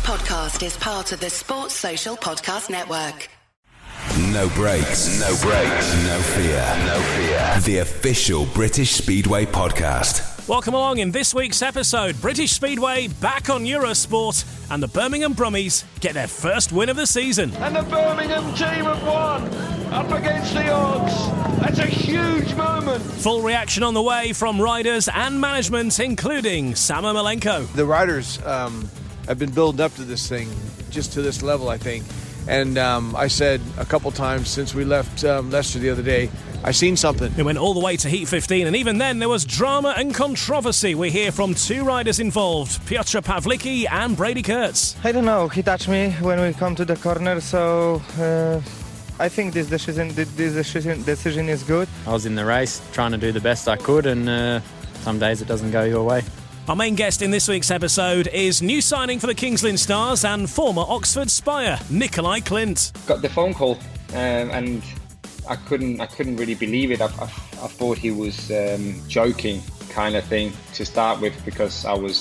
podcast is part of the Sports Social Podcast Network. No brakes, no brakes, no fear, no fear. The official British Speedway podcast. Welcome along in this week's episode. British Speedway back on Eurosport, and the Birmingham Brummies get their first win of the season. And the Birmingham team have won, up against the odds. That's a huge moment. Full reaction on the way from riders and management, including Ermolenko. The riders have been building up to this thing, just to this level, I think. And I said a couple times since we left Leicester the other day, I seen something. It went all the way to Heat 15, and even then there was drama and controversy. We hear from two riders involved, Piotr Pawlicki and Brady Kurtz. I don't know, he touched me when we come to the corner, so I think this decision is good. I was in the race trying to do the best I could, and some days it doesn't go your way. Our main guest in this week's episode is new signing for the Kings Lynn Stars and former Oxford Spire, Nicolai Klindt. Got the phone call and I couldn't really believe it. I thought he was joking, kind of thing, to start with, because I was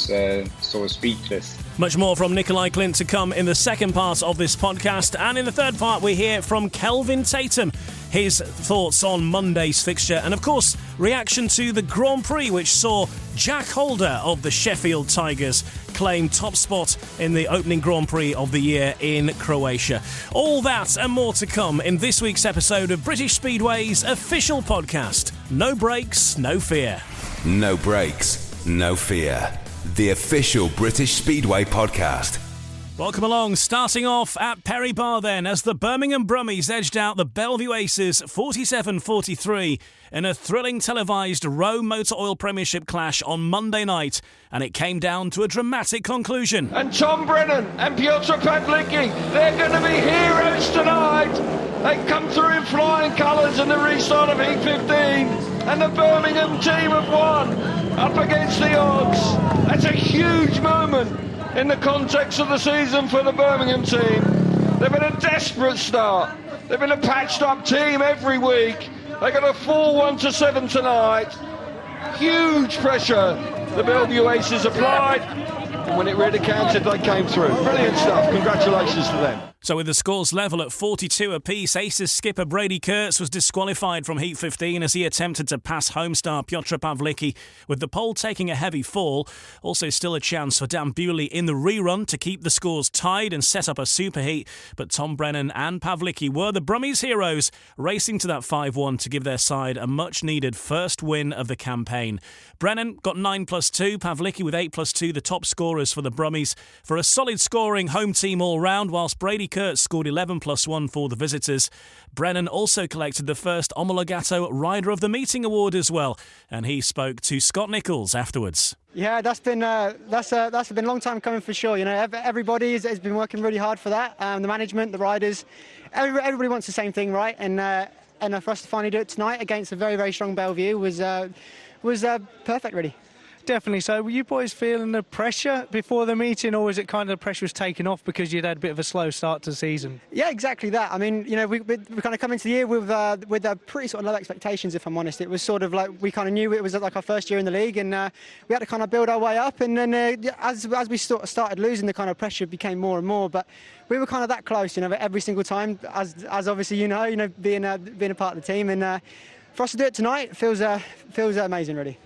sort of speechless. Much more from Nicolai Klindt to come in the second part of this podcast, and in the third part we hear from Kelvin Tatum, his thoughts on Monday's fixture, and of course reaction to the Grand Prix, which saw Jack Holder of the Sheffield Tigers claim top spot in the opening Grand Prix of the year in Croatia. All that and more to come in this week's episode of British Speedway's official podcast. No brakes, no fear. No brakes, no fear. The official British Speedway podcast. Welcome along, starting off at Perry Barr then, as the Birmingham Brummies edged out the Belle Vue Aces 47-43 in a thrilling televised Rowe Motor Oil Premiership clash on Monday night, and it came down to a dramatic conclusion. And Tom Brennan and Piotr Pawlicki, they're going to be heroes tonight. They come through in flying colours in the restart of Heat 15, and the Birmingham team have won, up against the odds. That's a huge moment in the context of the season for the Birmingham team. They've been a desperate start. They've been a patched up team every week. They got a 4-1-7 tonight. Huge pressure the Belle Vue Aces applied, and when it really counted, they came through. Brilliant stuff. Congratulations to them. So with the scores level at 42 apiece, Aces skipper Brady Kurtz was disqualified from Heat 15 as he attempted to pass home star Piotr Pawlicki, with the pole taking a heavy fall. Also still a chance for Dan Bewley in the rerun to keep the scores tied and set up a superheat, but Tom Brennan and Pawlicki were the Brummies heroes, racing to that 5-1 to give their side a much-needed first win of the campaign. Brennan got 9+2, Pawlicki with 8+2, the top scorers for the Brummies, for a solid scoring home team all round, whilst Brady Kurtz scored 11+1 for the visitors. Brennan also collected the first Omologato Rider of the Meeting award as well, and he spoke to Scott Nichols afterwards. Yeah, that's been a long time coming for sure. You know, everybody has been working really hard for that. The management, the riders, everybody wants the same thing, right? And for us to finally do it tonight against a very, very strong Belle Vue was perfect, really. Definitely. So were you boys feeling the pressure before the meeting, or was it kind of the pressure was taken off because you'd had a bit of a slow start to the season? Yeah, exactly that. I mean, you know, we kind of come into the year with pretty sort of low expectations, if I'm honest. It was sort of like we kind of knew it was like our first year in the league, and we had to kind of build our way up. And then as we sort of started losing, the kind of pressure became more and more. But we were kind of that close, you know, every single time, as obviously you know, being a part of the team. And for us to do it tonight feels amazing, really.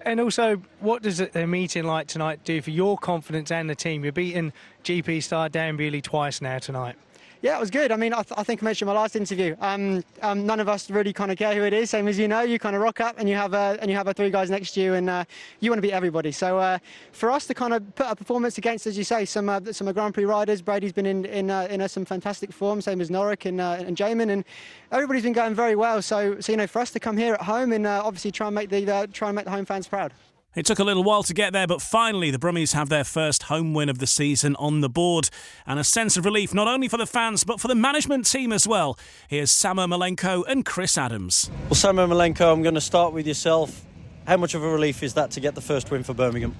And also, what does a meeting like tonight do for your confidence and the team? You're beating GP star Dan Bewley twice now tonight. Yeah, it was good. I mean, I think I mentioned in my last interview. None of us really kind of care who it is. Same as you know, you kind of rock up and you have our three guys next to you, and you want to beat everybody. So for us to kind of put a performance against, as you say, some Grand Prix riders. Brady's been in some fantastic form, same as Norrick and Jamin, and everybody's been going very well. So you know, for us to come here at home and obviously try and make the home fans proud. It took a little while to get there, but finally the Brummies have their first home win of the season on the board, and a sense of relief not only for the fans but for the management team as well. Here's Ermolenko and Chris Adams. Well, Ermolenko, I'm going to start with yourself. How much of a relief is that to get the first win for Birmingham?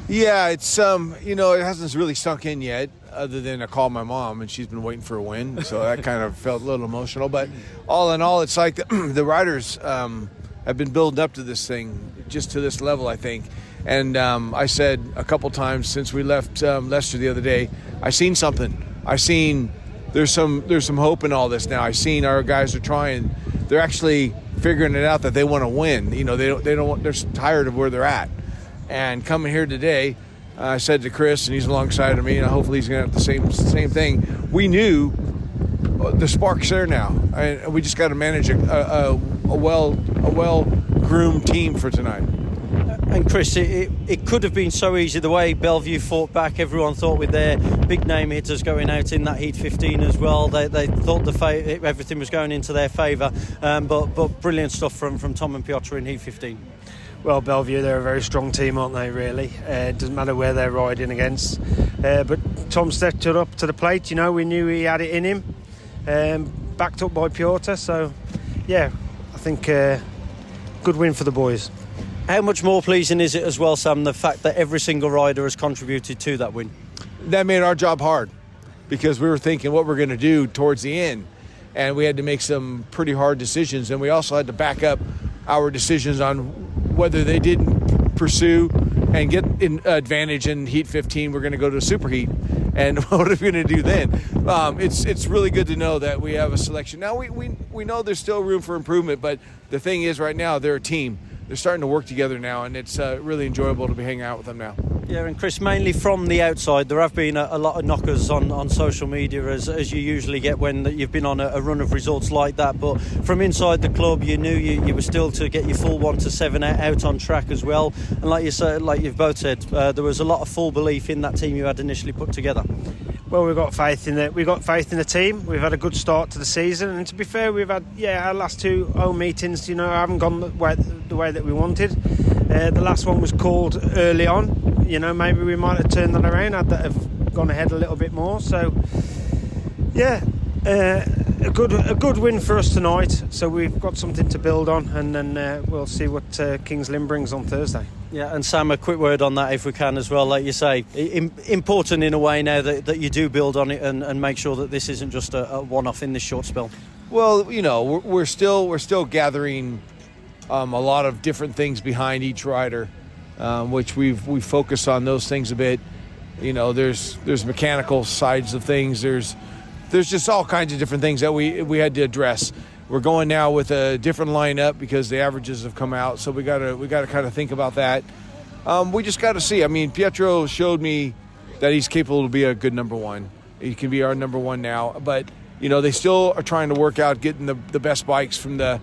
Yeah, it's you know, it hasn't really sunk in yet, other than I called my mom and she's been waiting for a win, so that kind of felt a little emotional. But all in all, it's like the riders have been building up to this thing, just to this level, I think. And I said a couple times since we left Leicester the other day, I seen something. I seen there's some hope in all this now. I seen our guys are trying. They're actually figuring it out that they want to win. You know, they're tired of where they're at. And coming here today, I said to Chris, and he's alongside of me, and hopefully he's going to have the same thing. We knew the spark's there now, and we just got to manage a well-groomed team for tonight. And Chris, it could have been so easy the way Belle Vue fought back. Everyone thought with their big name hitters going out in that Heat 15 as well, they thought everything was going into their favour. But brilliant stuff from Tom and Piotr in Heat 15. Well, Belle Vue, they're a very strong team, aren't they, really? It doesn't matter where they're riding against. But Tom stepped it up to the plate, you know, we knew he had it in him. Backed up by Piotr, so, yeah, I think good win for the boys. How much more pleasing is it as well, Sam, the fact that every single rider has contributed to that win? That made our job hard because we were thinking what we're going to do towards the end, and we had to make some pretty hard decisions, and we also had to back up our decisions on whether they didn't pursue and get an advantage in Heat 15, we're going to go to a super heat. And what are we going to do then? It's really good to know that we have a selection. Now, we know there's still room for improvement, but the thing is right now they're a team. They're starting to work together now, and it's really enjoyable to be hanging out with them now. Yeah, and Chris, mainly from the outside, there have been a lot of knockers on social media, as you usually get when you've been on a run of results like that. But from inside the club, you knew you were still to get your full 1 to 7 out on track as well. And like you've both said, there was a lot of full belief in that team you had initially put together. Well, we've got faith in the team. We've had a good start to the season, and to be fair, we've had our last 2 home meetings. You know, haven't gone the way that we wanted. The last one was called early on. You know, maybe we might have turned that around, had that have gone ahead a little bit more. So, yeah, a good win for us tonight. So we've got something to build on, and then we'll see what Kings Lynn brings on Thursday. Yeah, and Sam, a quick word on that if we can as well. Like you say, important in a way now that you do build on it and make sure that this isn't just a one-off in this short spell. Well, you know, we're still gathering a lot of different things behind each rider, which we focus on those things a bit. You know, there's mechanical sides of things. There's just all kinds of different things that we had to address. We're going now with a different lineup because the averages have come out, so we got to kind of think about that. We just got to see. I mean, Pietro showed me that he's capable to be a good number one. He can be our number one now, but you know they still are trying to work out getting the best bikes from the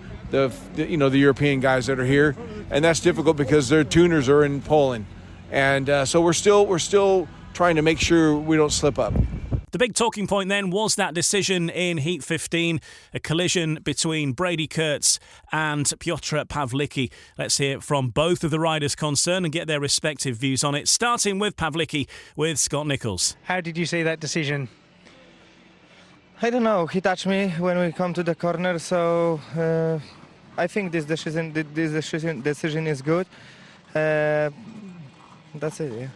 European guys that are here, and that's difficult because their tuners are in Poland, and so we're still trying to make sure we don't slip up. The big talking point then was that decision in Heat 15, a collision between Brady Kurtz and Piotr Pawlicki. Let's hear from both of the riders concerned and get their respective views on it, starting with Pawlicki with Scott Nichols. How did you see that decision? I don't know. He touched me when we come to the corner, so I think this decision is good. That's it, yeah.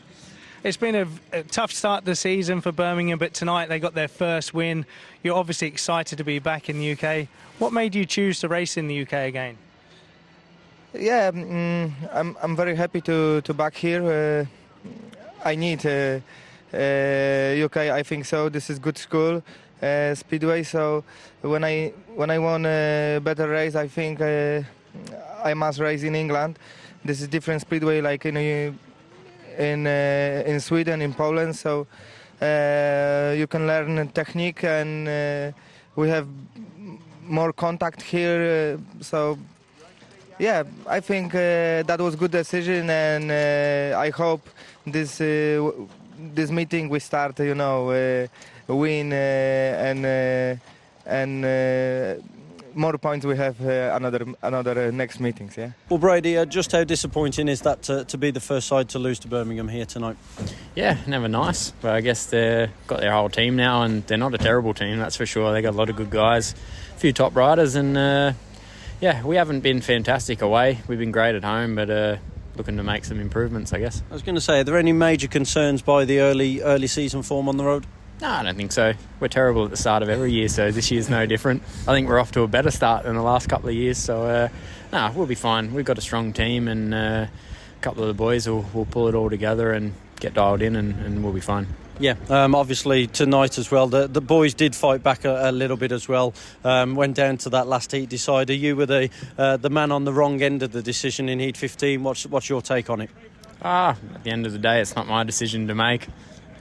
It's been a tough start to the season for Birmingham, but tonight they got their first win. You're obviously excited to be back in the UK. What made you choose to race in the UK again? Yeah, I'm very happy to back here. I need UK. I think so. This is good school, Speedway. So when I want a better race, I think I must race in England. This is different Speedway, like in Sweden, in Poland, so you can learn technique, and we have more contact here. So yeah, I think that was good decision, and I hope this meeting we start, win and more points we have another next meetings, yeah. Well, Brady, just how disappointing is that to be the first side to lose to Birmingham here tonight? Yeah, never nice. But I guess they've got their whole team now, and they're not a terrible team, that's for sure. They got a lot of good guys, a few top riders, and we haven't been fantastic away. We've been great at home, but looking to make some improvements, I guess. I was going to say, are there any major concerns by the early season form on the road? No, I don't think so. We're terrible at the start of every year, so this year's no different. I think we're off to a better start than the last couple of years, so we'll be fine. We've got a strong team, and a couple of the boys will pull it all together and get dialed in, and we'll be fine. Yeah, obviously tonight as well, the boys did fight back a little bit as well. Went down to that last heat decider. You were the man on the wrong end of the decision in heat 15. What's your take on it? At the end of the day, it's not my decision to make.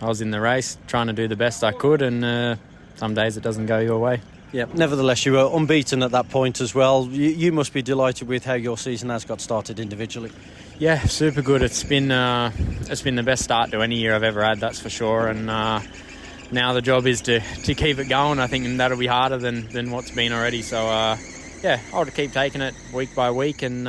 I was in the race trying to do the best I could, and some days it doesn't go your way. Yeah, nevertheless, you were unbeaten at that point as well. You must be delighted with how your season has got started individually. Yeah, super good. It's been the best start to any year I've ever had, that's for sure. And now the job is to keep it going. I think that'll be harder than what's been already. So I'll keep taking it week by week, and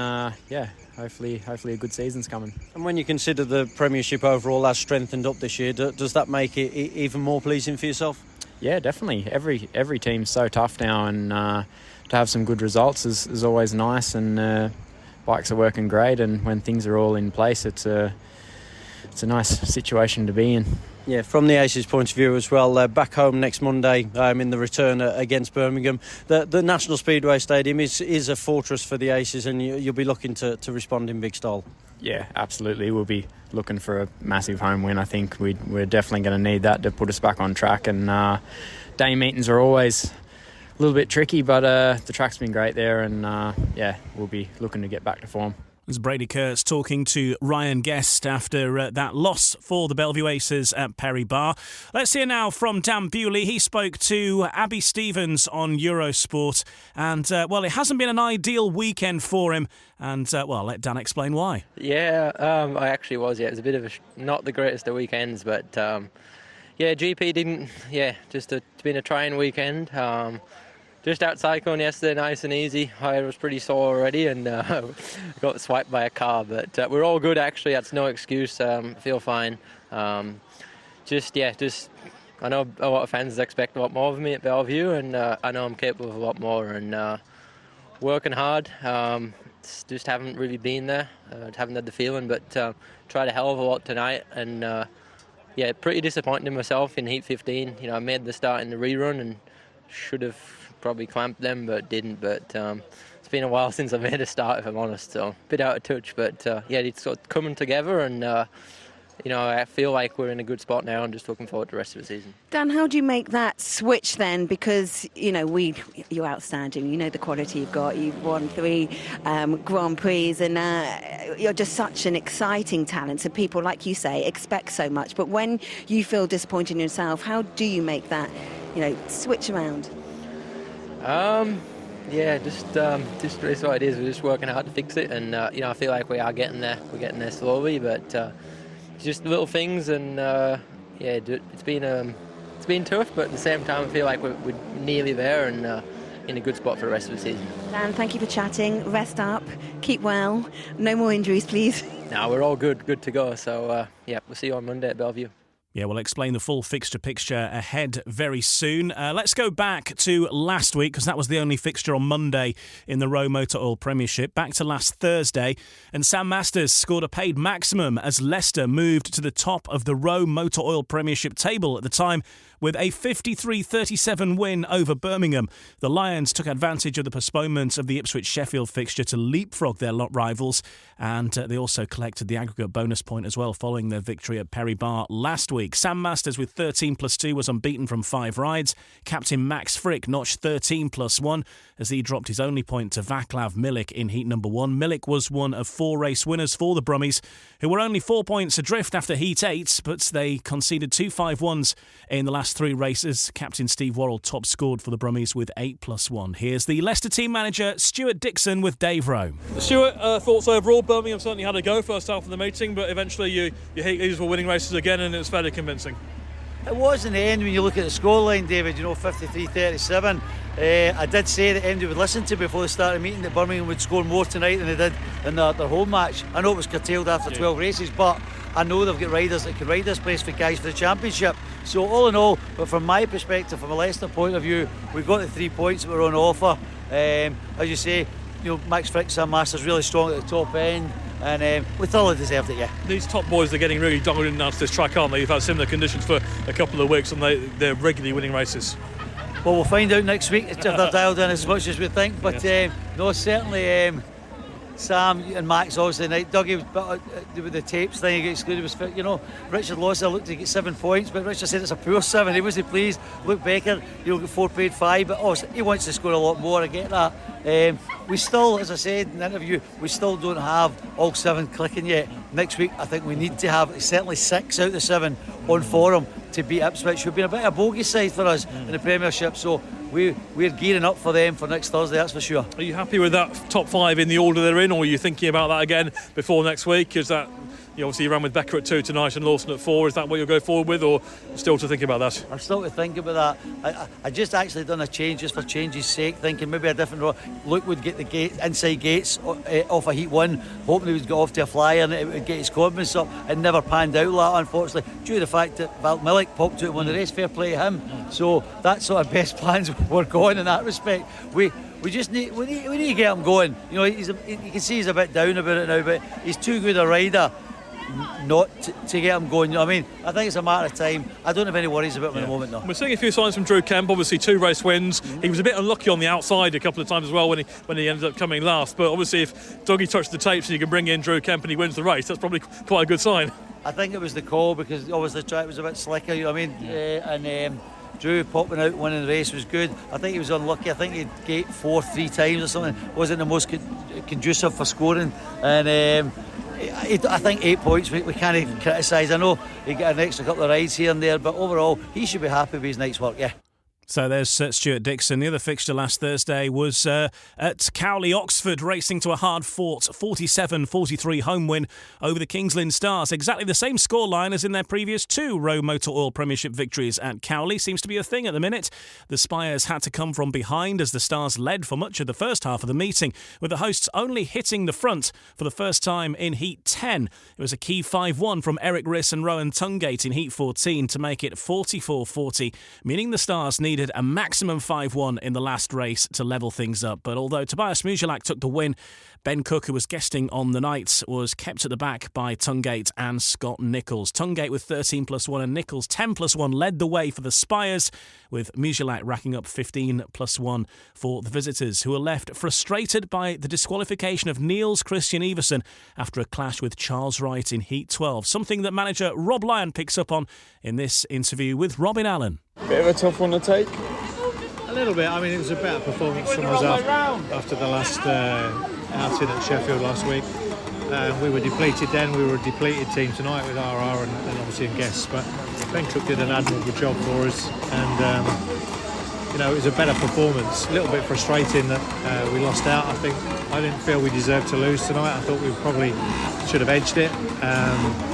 hopefully a good season's coming. And when you consider the Premiership overall has strengthened up this year, does that make it even more pleasing for yourself? Yeah, definitely. Every team's so tough now, and to have some good results is always nice. And bikes are working great, and when things are all in place, it's a nice situation to be in. Yeah, from the Aces' point of view as well, back home next Monday in the return against Birmingham. The National Speedway Stadium is a fortress for the Aces, and you'll be looking to respond in big style. Yeah, absolutely. We'll be looking for a massive home win. I think we're definitely going to need that to put us back on track. And day meetings are always a little bit tricky, but the track's been great there, and we'll be looking to get back to form. As Brady Kurtz talking to Ryan Guest after that loss for the Belle Vue Aces at Perry Barr. Let's hear now from Dan Bewley. He spoke to Abby Stevens on Eurosport, and it hasn't been an ideal weekend for him, and I'll let Dan explain why. Yeah, I actually was. Yeah, it was a bit of not the greatest of weekends, but GP didn't. Yeah, it's been a trying weekend. Just out cycling yesterday, nice and easy. I was pretty sore already, and got swiped by a car. But we're all good, actually. That's no excuse. Feel fine. I know a lot of fans expect a lot more of me at Belle Vue, and I know I'm capable of a lot more. And working hard. Just haven't really been there. Haven't had the feeling, but tried a hell of a lot tonight. And pretty disappointed in myself in heat 15. I made the start in the rerun and should have probably clamped them, but didn't. But it's been a while since I made a start, if I'm honest, so a bit out of touch. But it's sort of coming together, and I feel like we're in a good spot now, and just looking forward to the rest of the season. Dan, how do you make that switch then? Because you're outstanding. You know the quality you've got. You've won 3 Grand Prix, and you're just such an exciting talent. So people, like you say, expect so much. But when you feel disappointed in yourself, how do you make that switch around? Just it's what it is. We're just working hard to fix it, and I feel like we are getting there. We're getting there slowly, but just little things, and it's been tough, but at the same time, I feel like we're nearly there, and in a good spot for the rest of the season. Dan, thank you for chatting. Rest up, keep well, no more injuries, please. No, we're all good to go. So we'll see you on Monday at Belle Vue. Yeah, we'll explain the full fixture picture ahead very soon. Let's go back to last week, because that was the only fixture on Monday in the Rowe Motor Oil Premiership. Back to last Thursday, and Sam Masters scored a paid maximum as Leicester moved to the top of the Rowe Motor Oil Premiership table at the time with a 53-37 win over Birmingham. The Lions took advantage of the postponement of the Ipswich-Sheffield fixture to leapfrog their rivals, and they also collected the aggregate bonus point as well following their victory at Perry Barr last week. Sam Masters with 13+2 was unbeaten from 5 rides. Captain Max Frick notched 13+1 as he dropped his only point to Vaclav Milik in heat number 1. Milik was one of 4 race winners for the Brummies, who were only 4 points adrift after heat 8, but they conceded 2 5-1s in the last 3 races. Captain Steve Worrell top scored for the Brummies with 8+1. Here's the Leicester team manager Stuart Dixon with Dave Rowe. Stuart, thoughts overall? Birmingham certainly had a go first half of the meeting, but eventually your heat leaders were winning races again, and it was fairly convincing. It was in the end when you look at the scoreline, David, 53-37. I did say that MD would listen to before they started meeting that Birmingham would score more tonight than they did in their home match. I know it was curtailed after 12 races, but I know they've got riders that can ride this place for guys for the championship. So all in all, but from my perspective, from a Leicester point of view, we got the 3 points that were on offer. As you say, Max Frick, Sam Masters really strong at the top end, and we thoroughly deserved it. These top boys are getting really dialed in now to this track, aren't they? You've had similar conditions for a couple of weeks, and they're regularly winning races. Well, we'll find out next week if they're dialed in as much as we think, but yes. No, certainly Sam and Max obviously tonight. Dougie was with the tapes thing, he got excluded, was fit. You know, Richard lost, I looked to get 7 points, but Richard said it's a poor 7. He wasn't pleased. Luke Baker, got 4 paid 5, but obviously he wants to score a lot more. I get that. We still, as I said in the interview, we still don't have all 7 clicking yet. Next week, I think we need to have certainly 6 out of the 7 on form to beat Ipswich, who've been a bit of a bogey side for us in the Premiership. So we're gearing up for them for next Thursday, that's for sure. Are you happy with that top 5 in the order they're in, or are you thinking about that again before next week? Is that, obviously you ran with Becker at 2 tonight and Lawson at 4. Is that what you'll go forward with, or still to think about that? I'm still to think about that. I just actually done a change just for change's sake, thinking maybe a different role. Luke would get the inside gates off a heat 1, hoping he would go off to a flyer and it would get his confidence up. It never panned out like that, unfortunately, due to the fact that Val Milik popped out on the race. Fair play to him. So that's sort of best plans were going in that respect. We just need to get him going. You can see he's a bit down about it now, but he's too good a rider not to get him going. You know what I mean? I think it's a matter of time. I don't have any worries about him at the moment, though. We're seeing a few signs from Drew Kemp. Obviously 2 race wins. He was a bit unlucky on the outside a couple of times as well when he ended up coming last, but obviously if Dougie touched the tapes and you can bring in Drew Kemp and he wins the race, that's probably quite a good sign. I think it was the call, because obviously the track was a bit slicker, you know what I mean? And Drew popping out winning the race was good. I think he was unlucky. I think he'd gate 4 3 times or something. Wasn't the most conducive for scoring. And I think 8 points we can't criticise. I know he got an extra couple of rides here and there, but overall he should be happy with his night's work, yeah. So there's Stuart Dixon. The other fixture last Thursday was at Cowley, Oxford, racing to a hard-fought 47-43 home win over the Kings Lynn Stars. Exactly the same scoreline as in their previous 2 Rowe Motor Oil Premiership victories at Cowley. Seems to be a thing at the minute. The Spires had to come from behind as the Stars led for much of the first half of the meeting, with the hosts only hitting the front for the first time in Heat 10. It was a key 5-1 from Eric Riss and Rowan Tungate in Heat 14 to make it 44-40, meaning the Stars needed a maximum 5-1 in the last race to level things up. But although Tobias Mujalak took the win, Ben Cook, who was guesting on the night, was kept at the back by Tungate and Scott Nichols. Tungate with 13+1 and Nichols 10+1 led the way for the Spires, with Mujalak racking up 15+1 for the visitors, who were left frustrated by the disqualification of Niels Christian Iversen after a clash with Charles Wright in Heat 12, something that manager Rob Lyon picks up on in this interview with Robin Allen. Bit of a tough one to take. A little bit. I mean, it was a better performance from us after the last outing at Sheffield last week. We were depleted then. We were a depleted team tonight with RR and obviously in guests. But Ben Cook did an admirable job for us, and it was a better performance. A little bit frustrating that we lost out. I didn't feel we deserved to lose tonight. I thought we probably should have edged it.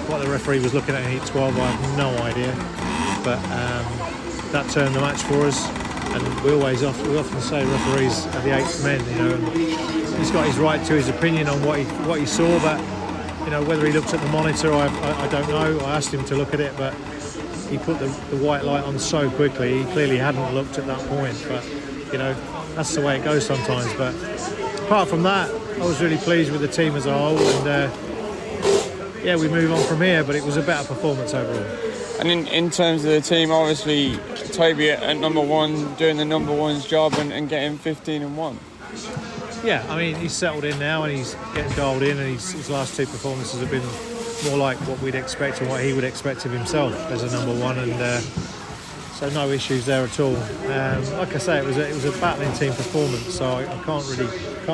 What the referee was looking at in Heat 12, I have no idea. But that turned the match for us, and we often say referees are the 8th men, and he's got his right to his opinion on what he saw, but whether he looked at the monitor, I don't know. I asked him to look at it, but he put the white light on so quickly, he clearly hadn't looked at that point. But that's the way it goes sometimes. But apart from that, I was really pleased with the team as a whole, and we move on from here, but it was a better performance overall. And in terms of the team, obviously Toby at number 1 doing the number 1's job and getting 15-1. Yeah, I mean, he's settled in now and he's getting dialed in, and his last 2 performances have been more like what we'd expect and what he would expect of himself as a number 1, and so no issues there at all. Like I say, it was a battling team performance, so I can't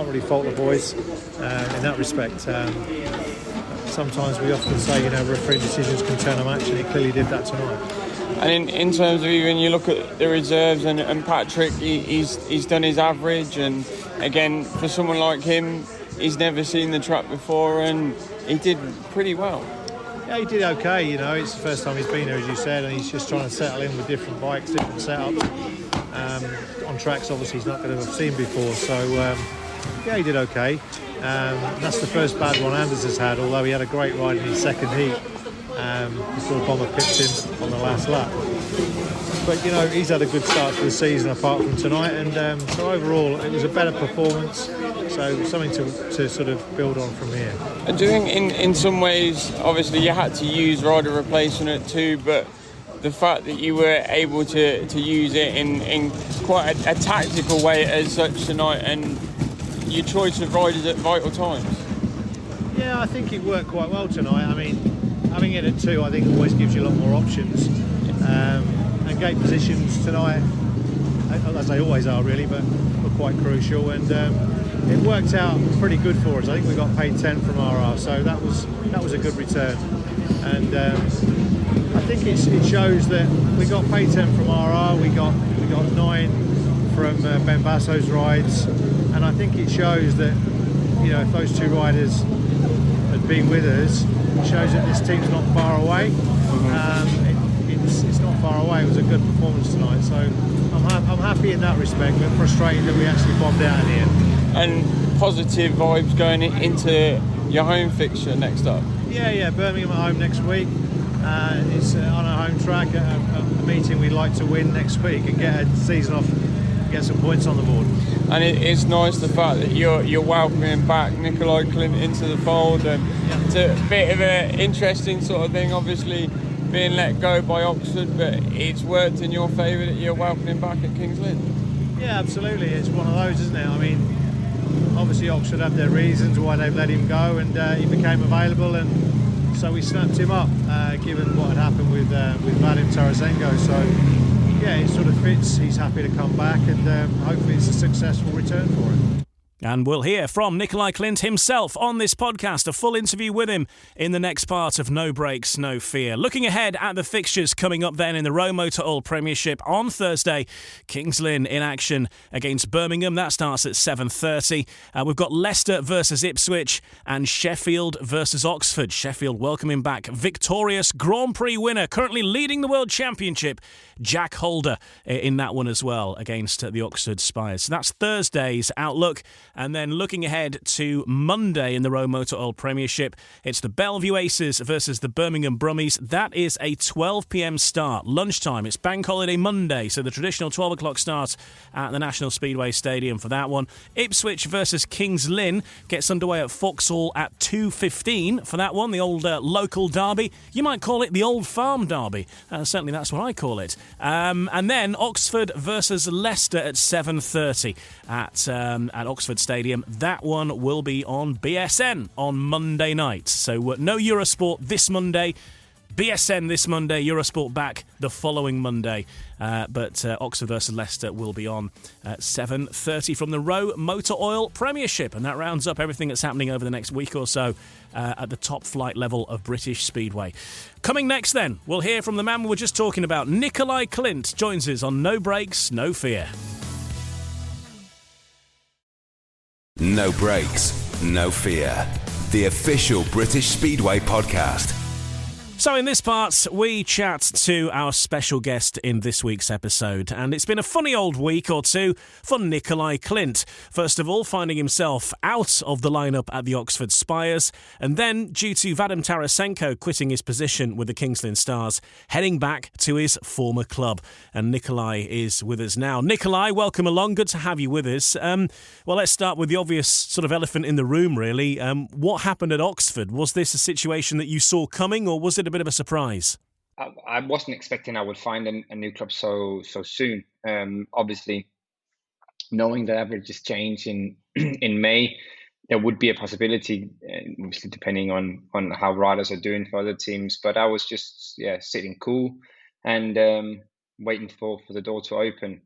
really fault the boys in that respect. Sometimes we often say, referee decisions can turn a match, and he clearly did that tonight. And in terms of even you look at the reserves and Patrick, he's done his average, and again, for someone like him, he's never seen the track before, and he did pretty well. Yeah, he did okay. It's the first time he's been here, as you said, and he's just trying to settle in with different bikes, different setups on tracks obviously he's not going to have seen before. So he did okay. That's the first bad one Anders has had, although he had a great ride in his second heat before Bomber pipped him on the last lap. But he's had a good start to the season apart from tonight, and so overall it was a better performance, so something to sort of build on from here. And doing in some ways, obviously you had to use rider replacement too, but the fact that you were able to use it in quite a tactical way as such tonight, and your choice of riders at vital times. Yeah, I think it worked quite well tonight. I mean, having it at 2, I think always gives you a lot more options. And gate positions tonight, as they always are really, but were quite crucial. And it worked out pretty good for us. I think we got paid 10 from RR, so that was a good return. And I think it shows that we got paid 10 from RR, we got 9 from Ben Basso's rides, and I think it shows that, you know, if those 2 riders had been with us, it shows that this team's not far away. It's not far away. It was a good performance tonight, so I'm happy in that respect, but frustrated that we actually bombed out in the end. And positive vibes going into your home fixture next up. Yeah, Birmingham at home next week. It's on a home track, a meeting we'd like to win next week and get a season off, get some points on the board. And it's nice the fact that you're welcoming back Nicolai Klindt into the fold, and it's a bit of an interesting sort of thing, obviously being let go by Oxford, but it's worked in your favour that you're welcoming back at King's Lynn. Yeah, absolutely. It's one of those, isn't it? I mean, obviously Oxford have their reasons why they've let him go, and he became available, and so we snapped him up, given what had happened with Vadim Tarasenko. So yeah, it sort of fits. He's happy to come back, and hopefully it's a successful return for him. And we'll hear from Nicolai Klindt himself on this podcast, a full interview with him in the next part of No Breaks, No Fear. Looking ahead at the fixtures coming up then in the Rowe Motor Oil Premiership on Thursday, Kings Lynn in action against Birmingham. That starts at 7:30. We've got Leicester versus Ipswich and Sheffield versus Oxford. Sheffield welcoming back victorious Grand Prix winner, currently leading the World Championship, Jack Holder, in that one as well against the Oxford Spires. So that's Thursday's outlook. And then looking ahead to Monday in the Rowe Motor Oil Premiership, it's the Belle Vue Aces versus the Birmingham Brummies. That is a 12 p.m. start, lunchtime. It's Bank Holiday Monday, so the traditional 12 o'clock start at the National Speedway Stadium for that one. Ipswich versus Kings Lynn gets underway at Vauxhall at 2:15 for that one, the old local derby. You might call it the Old Farm Derby. Certainly that's what I call it. And then Oxford versus Leicester at 7:30 at Oxford Stadium. That one will be on BSN on Monday night. So no Eurosport this Monday, BSN this Monday, Eurosport back the following Monday. But Oxford versus Leicester will be on at 7:30 from the Rowe Motor Oil Premiership. And that rounds up everything that's happening over the next week or so at the top flight level of British Speedway. Coming next then, we'll hear from the man we were just talking about. Nicolai Klindt joins us on No Breaks, No Fear. No Breaks, No Fear. The official British Speedway podcast. So in this part, we chat to our special guest in this week's episode, and it's been a funny old week or two for Nicolai Klindt. First of all, finding himself out of the lineup at the Oxford Spires, and then, due to Vadim Tarasenko quitting his position with the Kings Lynn Stars, heading back to his former club. And Nicolai is with us now. Nicolai, welcome along. Good to have you with us. Well, let's start with the obvious sort of elephant in the room, really. What happened at Oxford? Was this a situation that you saw coming, or was it a bit of a surprise? I wasn't expecting I would find a new club so soon. Obviously, knowing the averages change in May, there would be a possibility, obviously depending on how riders are doing for other teams. But I was just sitting cool and waiting for the door to open.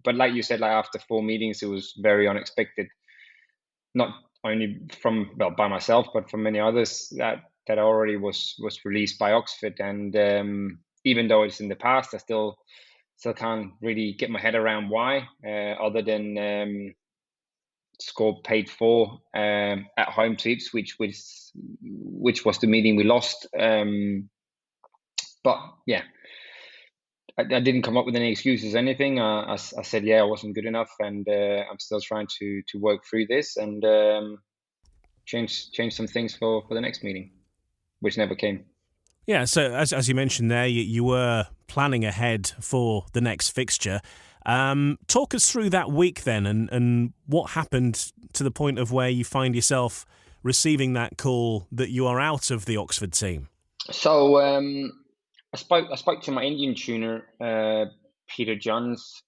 But like you said, like after 4 meetings, it was very unexpected. Not only by myself, but from many others that already was released by Oxford. And even though it's in the past, I still can't really get my head around why, other than score paid 4 at home to Ipswich, which was the meeting we lost. But yeah, I didn't come up with any excuses or anything. I said, I wasn't good enough, and I'm still trying to work through this and change some things for the next meeting, which never came. Yeah, so as you mentioned there, you were planning ahead for the next fixture. Talk us through that week then, and what happened to the point of where you find yourself receiving that call that you are out of the Oxford team. So I spoke to my Indian tuner, Peter Johns,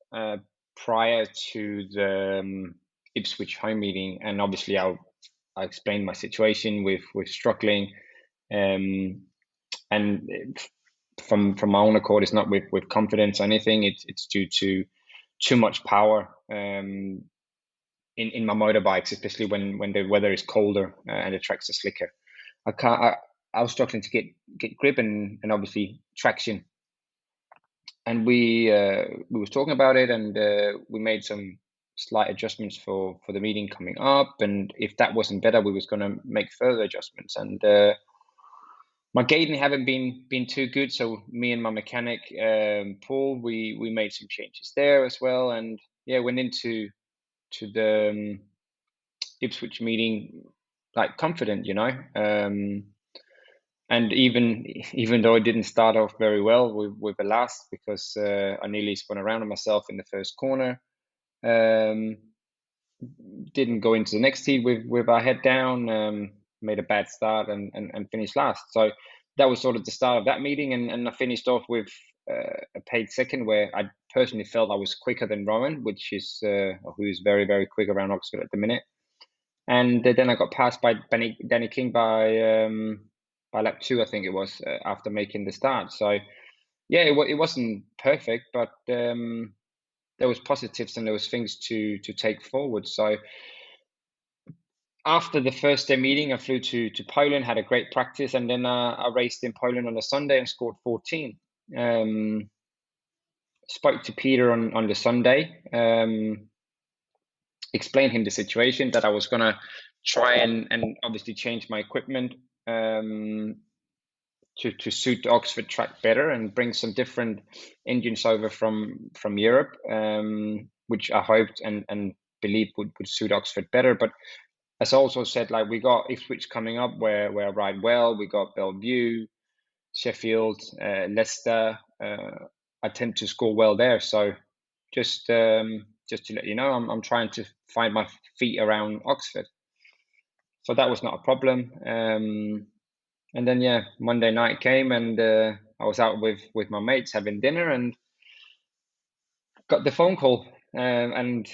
prior to the Ipswich home meeting, and obviously I explained my situation with struggling, and from my own accord, it's not with confidence or anything. It's due to too much power in my motorbikes, especially when the weather is colder and the tracks are slicker. I was struggling to get grip and obviously traction. And we was talking about it, and we made some slight adjustments for the meeting coming up. And if that wasn't better, we was going to make further adjustments. And my gating haven't been too good, so me and my mechanic Paul, we made some changes there as well. And yeah, went into the Ipswich meeting like confident, and even though I didn't start off very well with the last, because I nearly spun around on myself in the first corner, didn't go into the next heat with our head down, made a bad start and finished last. So that was sort of the start of that meeting, and I finished off with a paid second, where I personally felt I was quicker than Rowan, which is who is very, very quick around Oxford at the minute. And then I got passed by Danny King by lap 2, I think it was, after making the start. So yeah, it wasn't perfect, but there was positives and there was things to take forward. So after the first day meeting, I flew to Poland, had a great practice, and then I raced in Poland on a Sunday and scored 14. Spoke to Peter on the Sunday, explained him the situation, that I was going to try and obviously change my equipment to suit the Oxford track better, and bring some different engines over from Europe, which I hoped and believed would suit Oxford better. But as I also said, like, we got Ipswich coming up where I ride well. We got Belle Vue, Sheffield, Leicester. I tend to score well there. So just to let you know, I'm trying to find my feet around Oxford. So that was not a problem. And then, yeah, Monday night came, and I was out with my mates having dinner, and got the phone call, and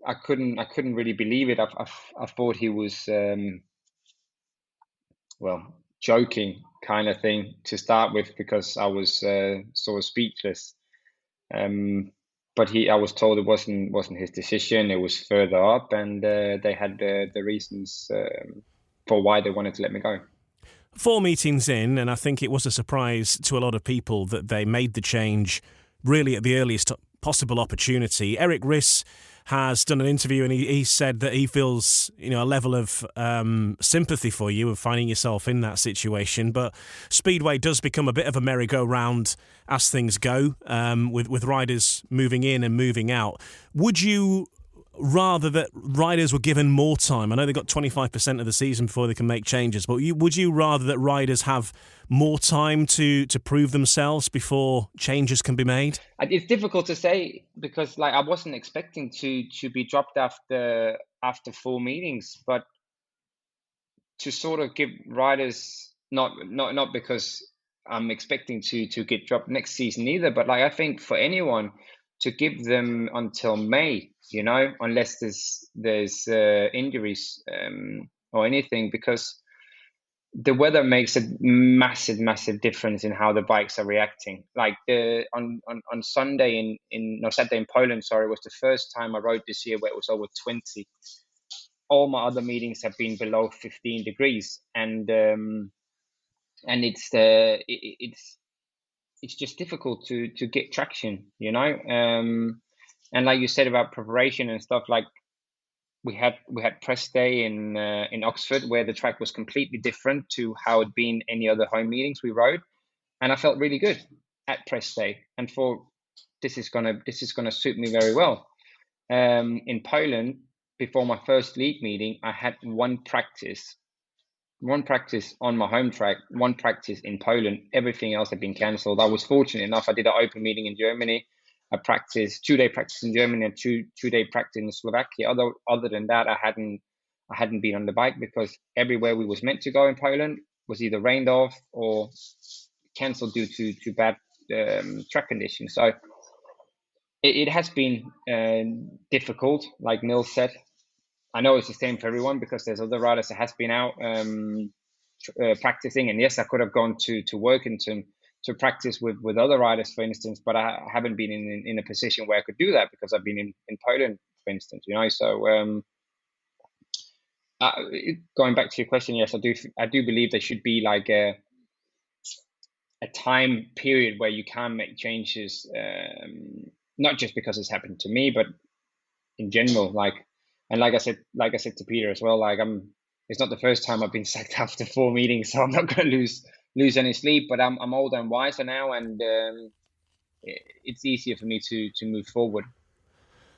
I couldn't really believe it. I thought he was joking kind of thing to start with, because I was sort of speechless. But I was told it wasn't his decision. It was further up, and they had the reasons for why they wanted to let me go. 4 meetings in, and I think it was a surprise to a lot of people that they made the change really at the earliest possible opportunity. Eric Riss has done an interview, and he said that he feels a level of sympathy for you of finding yourself in that situation. But Speedway does become a bit of a merry-go-round as things go, with riders moving in and moving out. Would you rather that riders were given more time? I know they've got 25% of the season before they can make changes, but would you rather that riders have more time to prove themselves before changes can be made? It's difficult to say, because like, I wasn't expecting to be dropped after 4 meetings, but to sort of give riders, not because I'm expecting to get dropped next season either, but like, I think for anyone, to give them until May, unless there's injuries or anything, because the weather makes a massive difference in how the bikes are reacting. Like on Saturday in Poland, was the first time I rode this year where it was over 20. All my other meetings have been below 15 degrees, and it's just difficult to get traction, and like you said about preparation and stuff, like we had press day in Oxford, where the track was completely different to how it'd been any other home meetings we rode, and I felt really good at press day, and thought this is gonna suit me very well. In Poland, before my first league meeting, I had one practice on my home track, one practice in Poland. Everything else had been cancelled. I was fortunate enough, I did an open meeting in Germany. I practiced 2-day practice in Germany and two-day practice in Slovakia. Other than that, I hadn't been on the bike, because everywhere we was meant to go in Poland was either rained off or cancelled due to bad track conditions. So it has been difficult, like Nils said. I know it's the same for everyone because there's other riders that has been out practicing, and yes, I could have gone to Workington to practice with other riders, for instance, but I haven't been in a position where I could do that because I've been in Poland, for instance, so going back to your question, yes, I do believe there should be like a time period where you can make changes, not just because it's happened to me, but in general, like I said to Peter as well, like it's not the first time I've been sacked after 4 meetings, so I'm not going to lose any sleep, but I'm older and wiser now, and it's easier for me to move forward.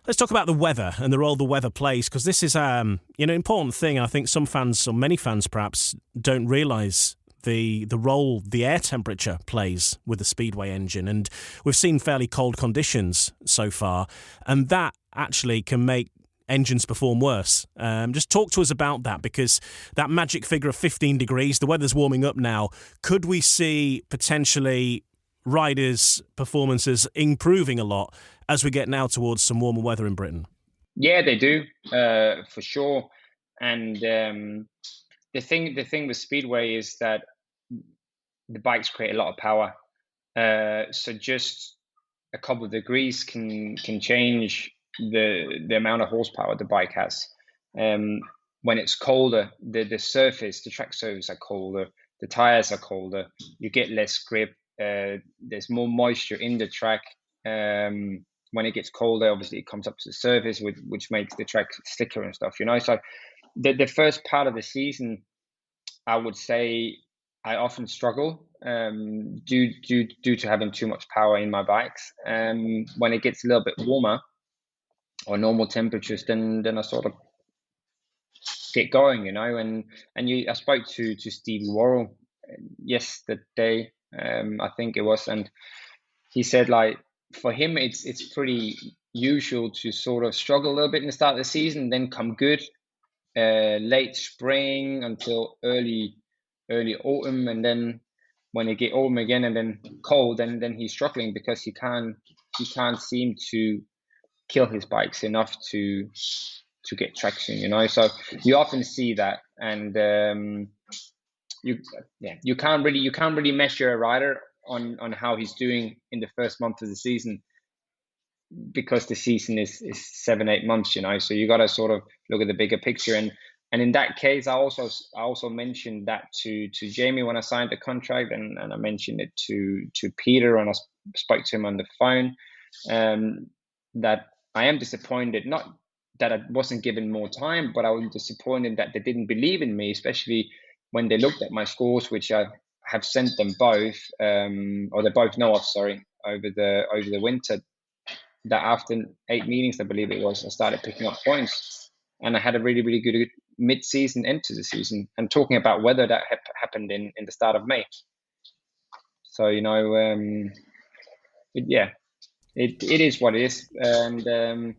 Let's talk about the weather and the role the weather plays, because this is an important thing. I think some fans, or many fans perhaps, don't realise the role the air temperature plays with the Speedway engine. And we've seen fairly cold conditions so far, and that actually can make engines perform worse. Just talk to us about that, because that magic figure of 15 degrees, the weather's warming up now. Could we see potentially riders' performances improving a lot as we get now towards some warmer weather in Britain? Yeah, they do, for sure. And the thing with Speedway is that the bikes create a lot of power. So just a couple of degrees can change the amount of horsepower the bike has. When it's colder, the surface, the track surface are colder, the tires are colder, you get less grip, there's more moisture in the track. When it gets colder, obviously it comes up to the surface, which makes the track slicker and stuff, So the first part of the season, I would say I often struggle due to having too much power in my bikes. When it gets a little bit warmer or normal temperatures, then I sort of get going, And I spoke to Stevie Worrell yesterday, I think it was, and he said, like, for him it's pretty usual to sort of struggle a little bit in the start of the season, then come good late spring until early autumn, and then when it get autumn again and then cold, then he's struggling because he can't seem to kill his bikes enough to get traction, So you often see that, and you can't really measure a rider on how he's doing in the first month of the season, because the season is 7-8 months, So you got to sort of look at the bigger picture, and in that case, I also mentioned that to Jamie when I signed the contract, and I mentioned it to Peter when I spoke to him on the phone, that I am disappointed, not that I wasn't given more time, but I was disappointed that they didn't believe in me, especially when they looked at my scores, which I have sent them both, or they both know of, over the winter, that after 8 meetings, I believe it was, I started picking up points, and I had a really, really good mid-season end to the season. And talking about weather, that happened in the start of May. So, it is what it is, and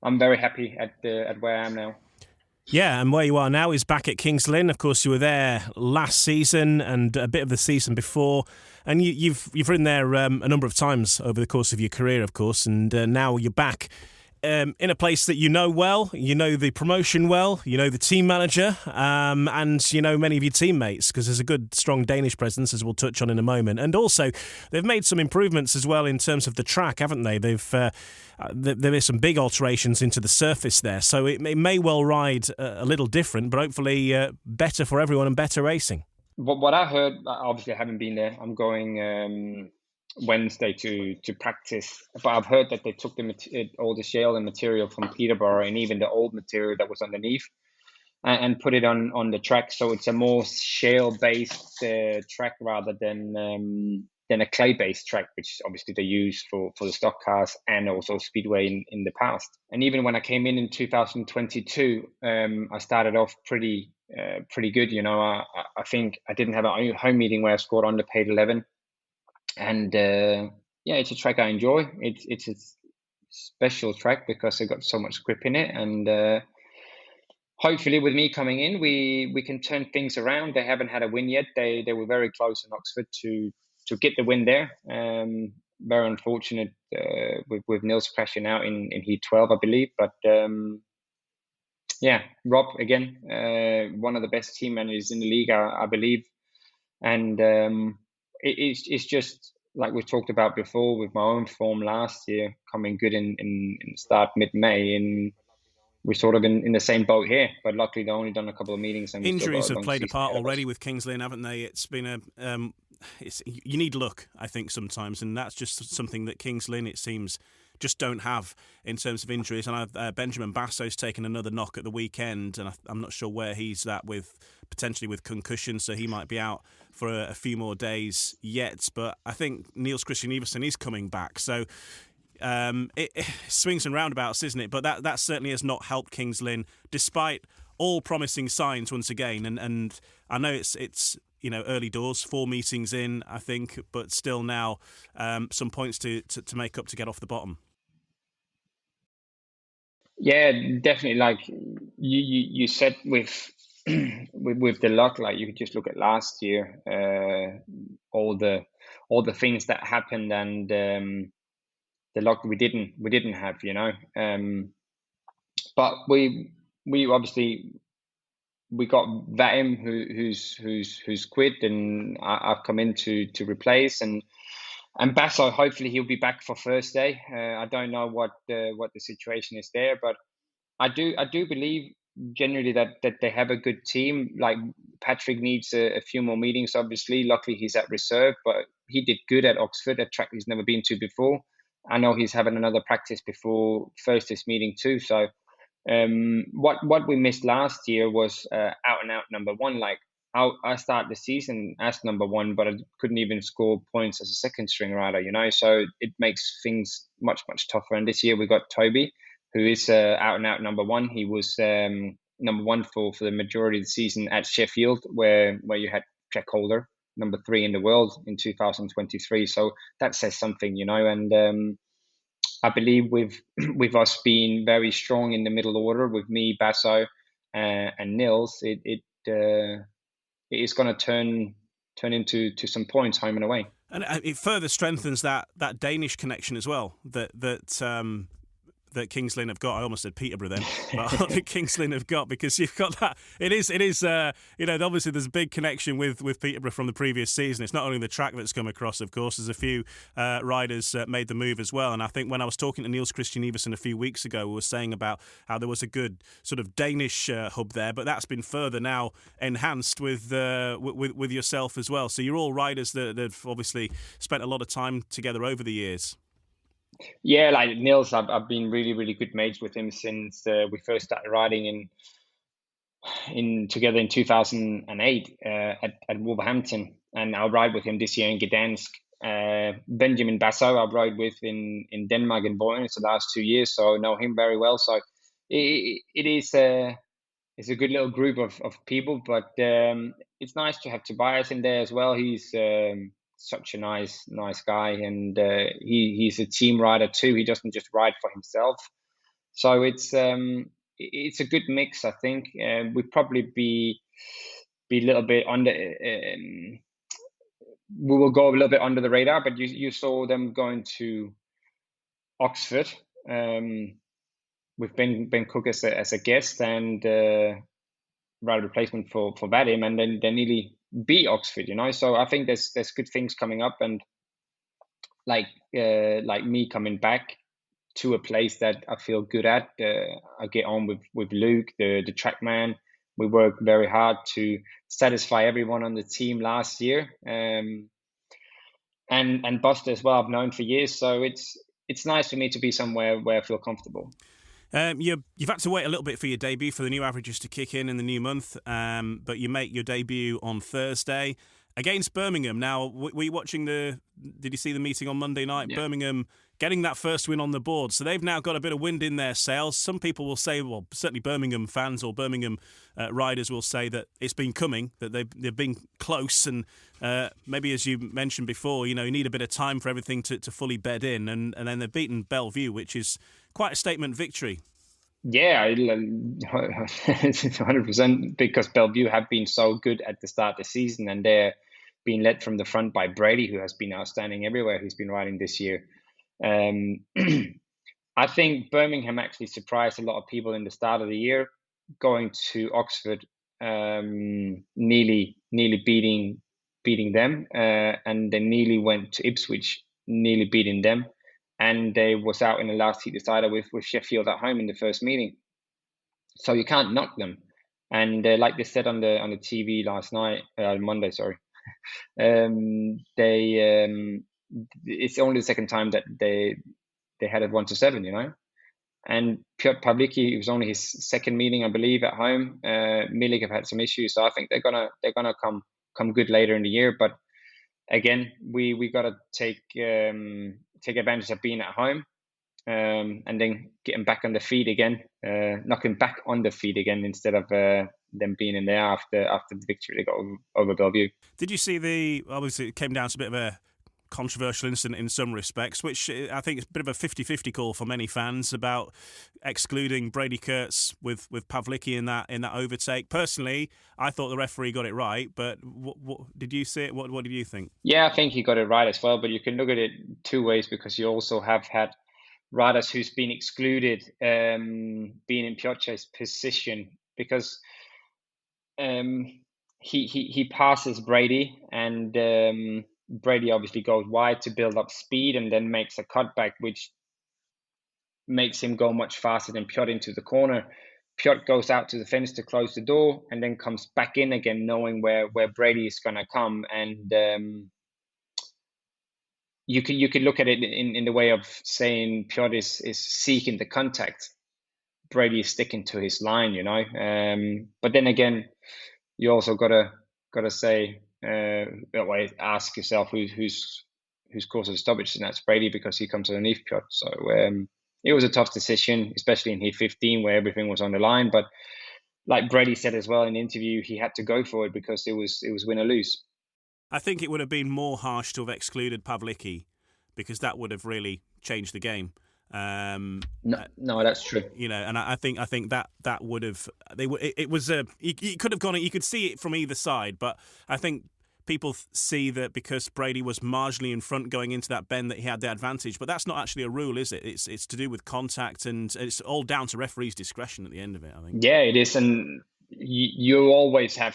I'm very happy at where I am now. Yeah, and where you are now is back at King's Lynn. Of course, you were there last season and a bit of the season before, and you've ridden there a number of times over the course of your career, of course, and now you're back in a place that you know well. You know the promotion well, you know the team manager, and you know many of your teammates, because there's a good, strong Danish presence, as we'll touch on in a moment. And also, they've made some improvements as well in terms of the track, haven't they? There is some big alterations into the surface there, so it may well ride a little different, but hopefully better for everyone and better racing. What I heard, obviously I haven't been there. I'm going Wednesday to practice, but I've heard that they took all the shale and material from Peterborough and even the old material that was underneath and put it on the track, so it's a more shale based track rather than a clay based track, which obviously they use for the stock cars and also Speedway in the past. And even when I came in 2022, I started off pretty good. I think I didn't have a home meeting where I scored under paid 11. And it's a track I enjoy. It's a special track because it got so much grip in it, and hopefully with me coming in, we can turn things around. They haven't had a win yet. They were very close in Oxford to get the win there. Very unfortunate with Nils crashing out in heat 12, I believe. But Rob again, one of the best team managers in the league, I believe, and it's just like we talked about before with my own form last year, coming good in start mid-May, and we're sort of in the same boat here. But luckily, they've only done a couple of meetings, and injuries have played a part already with Kings Lynn, haven't they? It's been you need luck, I think, sometimes, and that's just something that Kings Lynn, it seems, just don't have in terms of injuries. And Benjamin Basso's taken another knock at the weekend, and I'm not sure where he's at with potentially with concussion, so he might be out for a few more days yet. But I think Niels Christian Iversen is coming back, so it swings and roundabouts, isn't it? But that certainly has not helped Kings Lynn, despite all promising signs once again. And I know it's early doors, 4 meetings in, I think, but still now some points to make up to get off the bottom. Yeah, definitely. Like you said with the luck, like you could just look at last year, all the things that happened, and the luck we didn't have, but we obviously we got Vadim who's quit, and I've come in to replace, and Basso, hopefully he'll be back for Thursday. I don't know what the situation is there, but I do believe generally that they have a good team. Like Patrick needs a few more meetings, obviously. Luckily he's at reserve, but he did good at Oxford, a track he's never been to before. I know he's having another practice before Thursday's meeting too. So what we missed last year was out and out number one. Like I started the season as number one, but I couldn't even score points as a second string rider, so it makes things much tougher. And this year we got Toby, who is out and out number one. He was number one for the majority of the season at Sheffield, where you had Jack Holder, number 3 in the world in 2023. So that says something, and I believe with us being very strong in the middle order, with me, Basso, and Nils, it is going to turn into some points home and away. And it further strengthens that Danish connection as well that Kings Lynn have got. I almost said Peterborough then, but that Kings Lynn have got, because you've got that. It is. Obviously there's a big connection with Peterborough from the previous season. It's not only the track that's come across, of course. There's a few riders made the move as well. And I think when I was talking to Niels Christian Iversen a few weeks ago, we were saying about how there was a good sort of Danish hub there, but that's been further now enhanced with yourself as well. So you're all riders that have obviously spent a lot of time together over the years. Yeah, like Nils, I've been really, really good mates with him since we first started riding together in 2008 at Wolverhampton, and I'll ride with him this year in Gdansk. Benjamin Basso I've ride with in Denmark and Boyens the last 2 years, so I know him very well. So it's a good little group of people, but it's nice to have Tobias in there as well. He's such a nice guy, and he's a team rider too. He doesn't just ride for himself, so it's a good mix. I think we'd probably be a little bit under. We will go a little bit under the radar, but you saw them going to Oxford with Ben Cook as a guest, and ride replacement for Vadim, and then they nearly beat Oxford, So I think there's good things coming up, and like me coming back to a place that I feel good at. I get on with Luke, the track man. We worked very hard to satisfy everyone on the team last year, and Buster as well. I've known for years, so it's nice for me to be somewhere where I feel comfortable. You've had to wait a little bit for your debut, for the new averages to kick in the new month, but you make your debut on Thursday against Birmingham. Now, were you watching did you see the meeting on Monday night? Yeah. Birmingham getting that first win on the board, so they've now got a bit of wind in their sails. Some people will say, well, certainly Birmingham fans or Birmingham riders will say that it's been coming, that they've been close, and maybe, as you mentioned before, you need a bit of time for everything to fully bed in, and then they've beaten Belle Vue, which is quite a statement victory. Yeah, 100%, because Belle Vue have been so good at the start of the season, and they're being led from the front by Brady, who has been outstanding everywhere he's been riding this year. I think Birmingham actually surprised a lot of people in the start of the year. going to Oxford, nearly beating them, and they nearly went to Ipswich, nearly beating them, and they was out in the last heat decider with Sheffield at home in the first meeting. So you can't knock them. And like they said on the TV last night, Monday, sorry, it's only the second time that they had it 1-7, you know. And Piotr Pawlicki, it was only his second meeting, I believe, at home. Milik have had some issues, so I think they're gonna come good later in the year. But again, we gotta take advantage of being at home, and then getting back on the feet again, knocking back on the feet again instead of them being in there after the victory they got over Belle Vue. Did you see obviously it came down to a bit of a controversial incident in some respects, which I think is a bit of a 50-50 call for many fans about excluding Brady Kurtz with Pawlicki in that overtake. Personally, I thought the referee got it right, but what did you see it? What did you think? Yeah, I think he got it right as well, but you can look at it two ways, because you also have had riders who's been excluded being in Piotr's position, because he passes Brady, and Brady obviously goes wide to build up speed and then makes a cutback, which makes him go much faster than Piotr into the corner. Piotr goes out to the fence to close the door and then comes back in again, knowing where Brady is going to come. And you could look at it in the way of saying Piotr is seeking the contact. Brady is sticking to his line, you know. But then again, you also gotta say, ask yourself who's causing the stoppage, and that's Brady, because he comes underneath Piotr. So it was a tough decision, especially in heat 15 where everything was on the line. But like Brady said as well in the interview, he had to go for it because it was win or lose. I think it would have been more harsh to have excluded Pawlicki, because that would have really changed the game. No, that's true. You know, and I think that would have it was you could have gone. You could see it from either side, but I think people see that because Brady was marginally in front going into that bend that he had the advantage. But that's not actually a rule, is it? It's to do with contact, and it's all down to referee's discretion at the end of it, I think. Yeah, it is, and you always have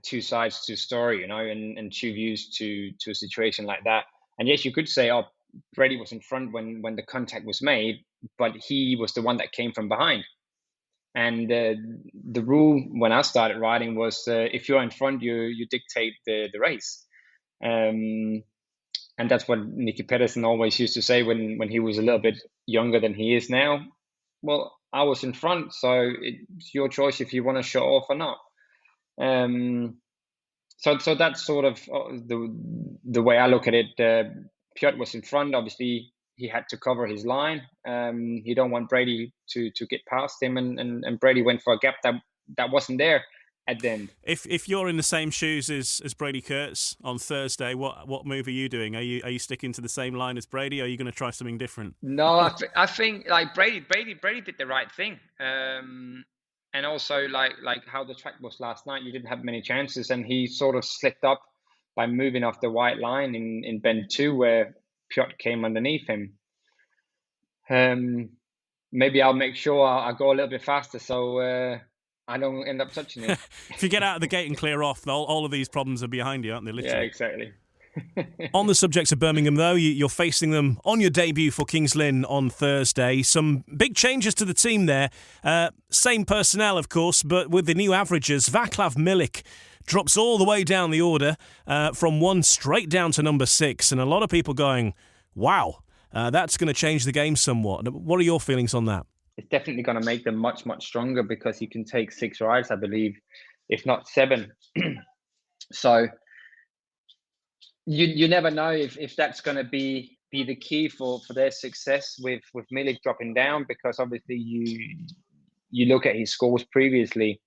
two sides to a story, you know, and two views to a situation like that. And yes, you could say, Brady was in front when the contact was made, but he was the one that came from behind. And the rule when I started riding was if you're in front, you dictate the race. And that's what Nicky Pedersen always used to say when he was a little bit younger than he is now. Well, I was in front, so it's your choice if you want to show off or not. So that's sort of the way I look at it. Piotr was in front. Obviously, he had to cover his line. He don't want Brady to get past him, and Brady went for a gap that wasn't there at the end. If you're in the same shoes as Brady Kurtz on Thursday, what move are you doing? Are you sticking to the same line as Brady, or are you going to try something different? No, I think like Brady did the right thing. And also like how the track was last night, you didn't have many chances, and he sort of slipped up by moving off the white line in bend 2 where Piotr came underneath him. Maybe I'll make sure I go a little bit faster so I don't end up touching it. If you get out of the gate and clear off, all of these problems are behind you, aren't they? Literally. Yeah, exactly. On the subject of Birmingham, though, you're facing them on your debut for Kings Lynn on Thursday. Some big changes to the team there. Same personnel, of course, but with the new averages, Vaclav Milik drops all the way down the order from 1 straight down to number 6. And a lot of people going, wow, that's going to change the game somewhat. What are your feelings on that? It's definitely going to make them much, much stronger, because you can take 6 rides, I believe, if not 7. So you never know if that's going to be the key for their success with Milik dropping down, because obviously you look at his scores previously,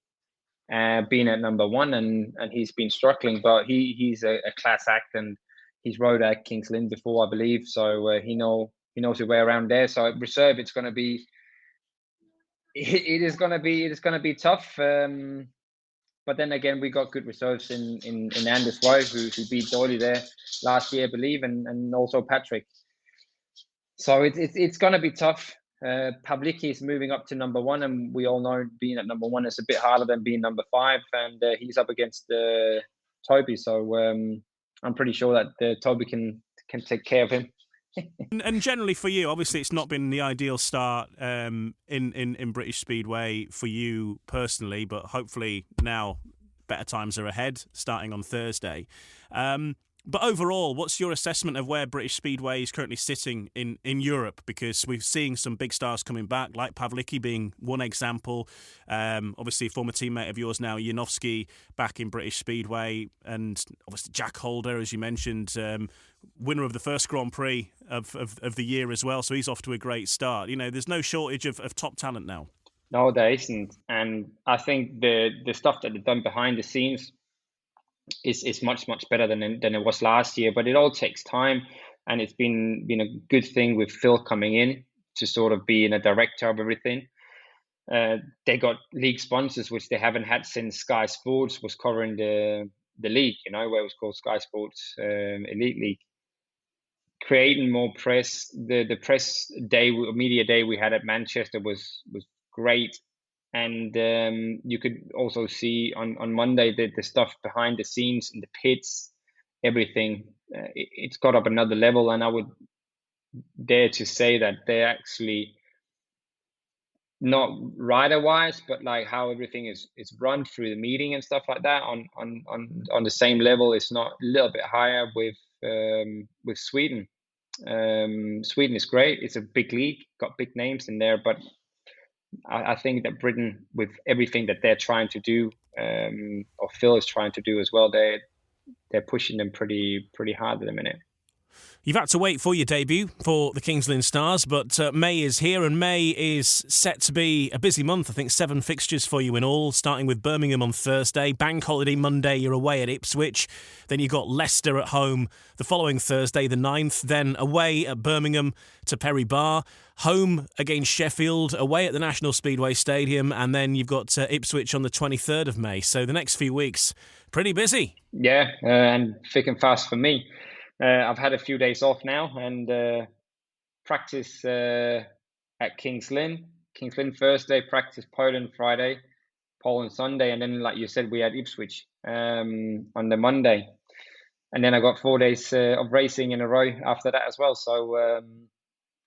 being at number 1, and he's been struggling, but he's a class act, and he's rode at Kings Lynn before, I believe, so he knows his way around there. So at reserve, it's going to be tough. But then again, we got good reserves in Anders Rowe, who beat Doyle there last year, I believe, and also Patrick. So it's going to be tough. Pawlicki is moving up to number 1, and we all know being at number 1 is a bit harder than being number 5, and he's up against Toby. So I'm pretty sure that Toby can take care of him. And generally for you, obviously it's not been the ideal start in British Speedway for you personally, but hopefully now better times are ahead, starting on Thursday. But overall, what's your assessment of where British Speedway is currently sitting in Europe? Because we're seeing some big stars coming back, like Pawlicki being one example. Obviously, a former teammate of yours now, Janowski, back in British Speedway. And obviously Jack Holder, as you mentioned, winner of the first Grand Prix of the year as well. So he's off to a great start. You know, there's no shortage of top talent now. No, there isn't. And I think the stuff that they've done behind the scenes is much better than it was last year, but it all takes time, and it's been a good thing with Phil coming in to sort of being a director of everything. They got league sponsors, which they haven't had since Sky Sports was covering the league, where it was called Sky Sports Elite League. Creating more press, the press day, media day we had at Manchester was great. And you could also see on Monday the stuff behind the scenes in the pits, everything. It's got up another level, and I would dare to say that they're actually not rider-wise, but like how everything is run through the meeting and stuff like that on the same level. It's not a little bit higher with Sweden. Sweden is great. It's a big league, got big names in there, but I think that Britain, with everything that they're trying to do, or Phil is trying to do as well, they're pushing them pretty hard at the minute. You've had to wait for your debut for the Kings Lynn Stars, but May is here, and May is set to be a busy month. I think 7 fixtures for you in all, starting with Birmingham on Thursday. Bank holiday Monday, you're away at Ipswich. Then you've got Leicester at home the following Thursday, the 9th. Then away at Birmingham to Perry Barr. Home against Sheffield, away at the National Speedway Stadium, and then you've got Ipswich on the 23rd of May. So the next few weeks, pretty busy. Yeah, and thick and fast for me. I've had a few days off now, and practice at Kings Lynn. Kings Lynn Thursday, practice Poland Friday, Poland Sunday, and then, like you said, we had Ipswich on the Monday. And then I got 4 days of racing in a row after that as well. So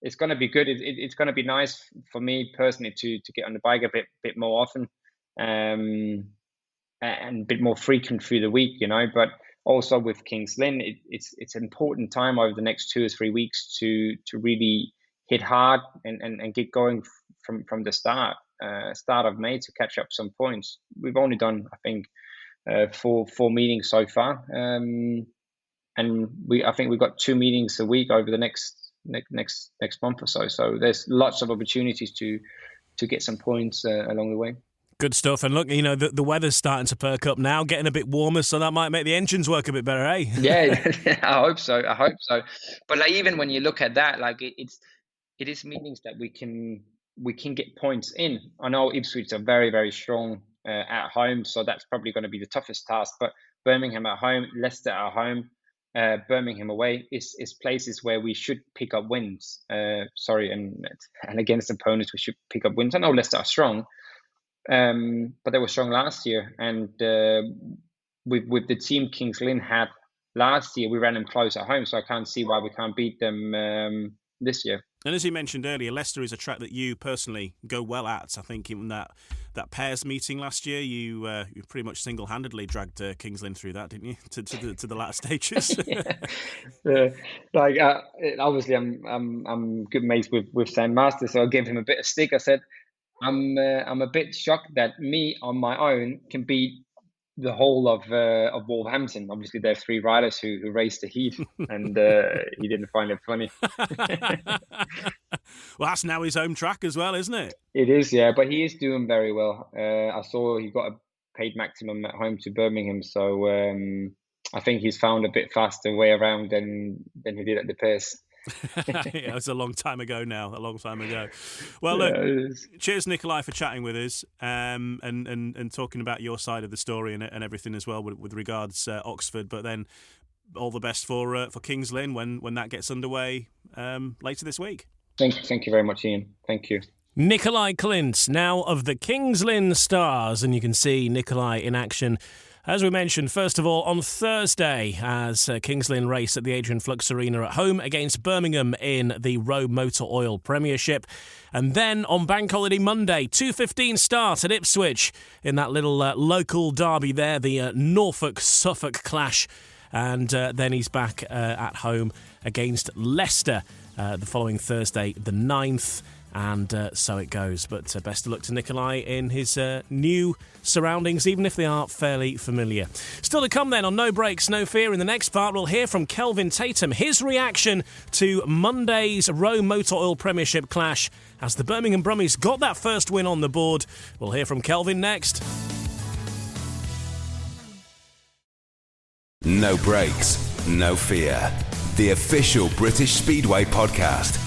it's going to be good. It's going to be nice for me personally to get on the bike a bit more often, and a bit more frequent through the week, but also with Kings Lynn, it's an important time over the next 2 or 3 weeks to really hit hard and get going from the start of May to catch up some points. We've only done, I think, four meetings so far, and I think we've got 2 meetings a week over the next month or so. So there's lots of opportunities to get some points along the way. Good stuff. And look, the weather's starting to perk up now, getting a bit warmer, so that might make the engines work a bit better, eh? Yeah, I hope so. But like, even when you look at that, like it is meetings that we can get points in. I know Ipswich are very, very strong at home, so that's probably going to be the toughest task. But Birmingham at home, Leicester at home, Birmingham away is places where we should pick up wins. And against opponents we should pick up wins. I know Leicester are strong. But they were strong last year, and with the team Kings Lynn had last year, we ran them close at home, so I can't see why we can't beat them this year. And as you mentioned earlier, Leicester is a track that you personally go well at. I think in that pairs meeting last year, you pretty much single-handedly dragged Kings Lynn through that, didn't you? To the latter stages. Obviously, I'm good mates with Sam Master, so I gave him a bit of stick. I said, I'm a bit shocked that me on my own can beat the whole of Wolverhampton. Obviously, there are 3 riders who raced the heat, and he didn't find it funny. Well, that's now his home track as well, isn't it? It is, yeah, but he is doing very well. I saw he got a paid maximum at home to Birmingham, so I think he's found a bit faster way around than he did at the pairs. Yeah, it was a long time ago now. Well, look, cheers, Nicolai, for chatting with us and talking about your side of the story and everything as well with regards Oxford. But then all the best for Kings Lynn when that gets underway later this week. Thank you very much, Ian. Thank you. Nicolai Klindt, now of the Kings Lynn Stars, and you can see Nicolai in action, as we mentioned, first of all, on Thursday, as Kings Lynn race at the Adrian Flux Arena at home against Birmingham in the Rowe Motor Oil Premiership. And then on Bank Holiday Monday, 2:15 start at Ipswich in that little local derby there, the Norfolk-Suffolk clash. And then he's back at home against Leicester the following Thursday, the 9th. And so it goes. But best of luck to Nicolai in his new surroundings, even if they are fairly familiar. Still to come then on No Breaks, No Fear. In the next part, we'll hear from Kelvin Tatum, his reaction to Monday's Rowe Motor Oil Premiership clash as the Birmingham Brummies got that first win on the board. We'll hear from Kelvin next. No Breaks, No Fear. The official British Speedway podcast.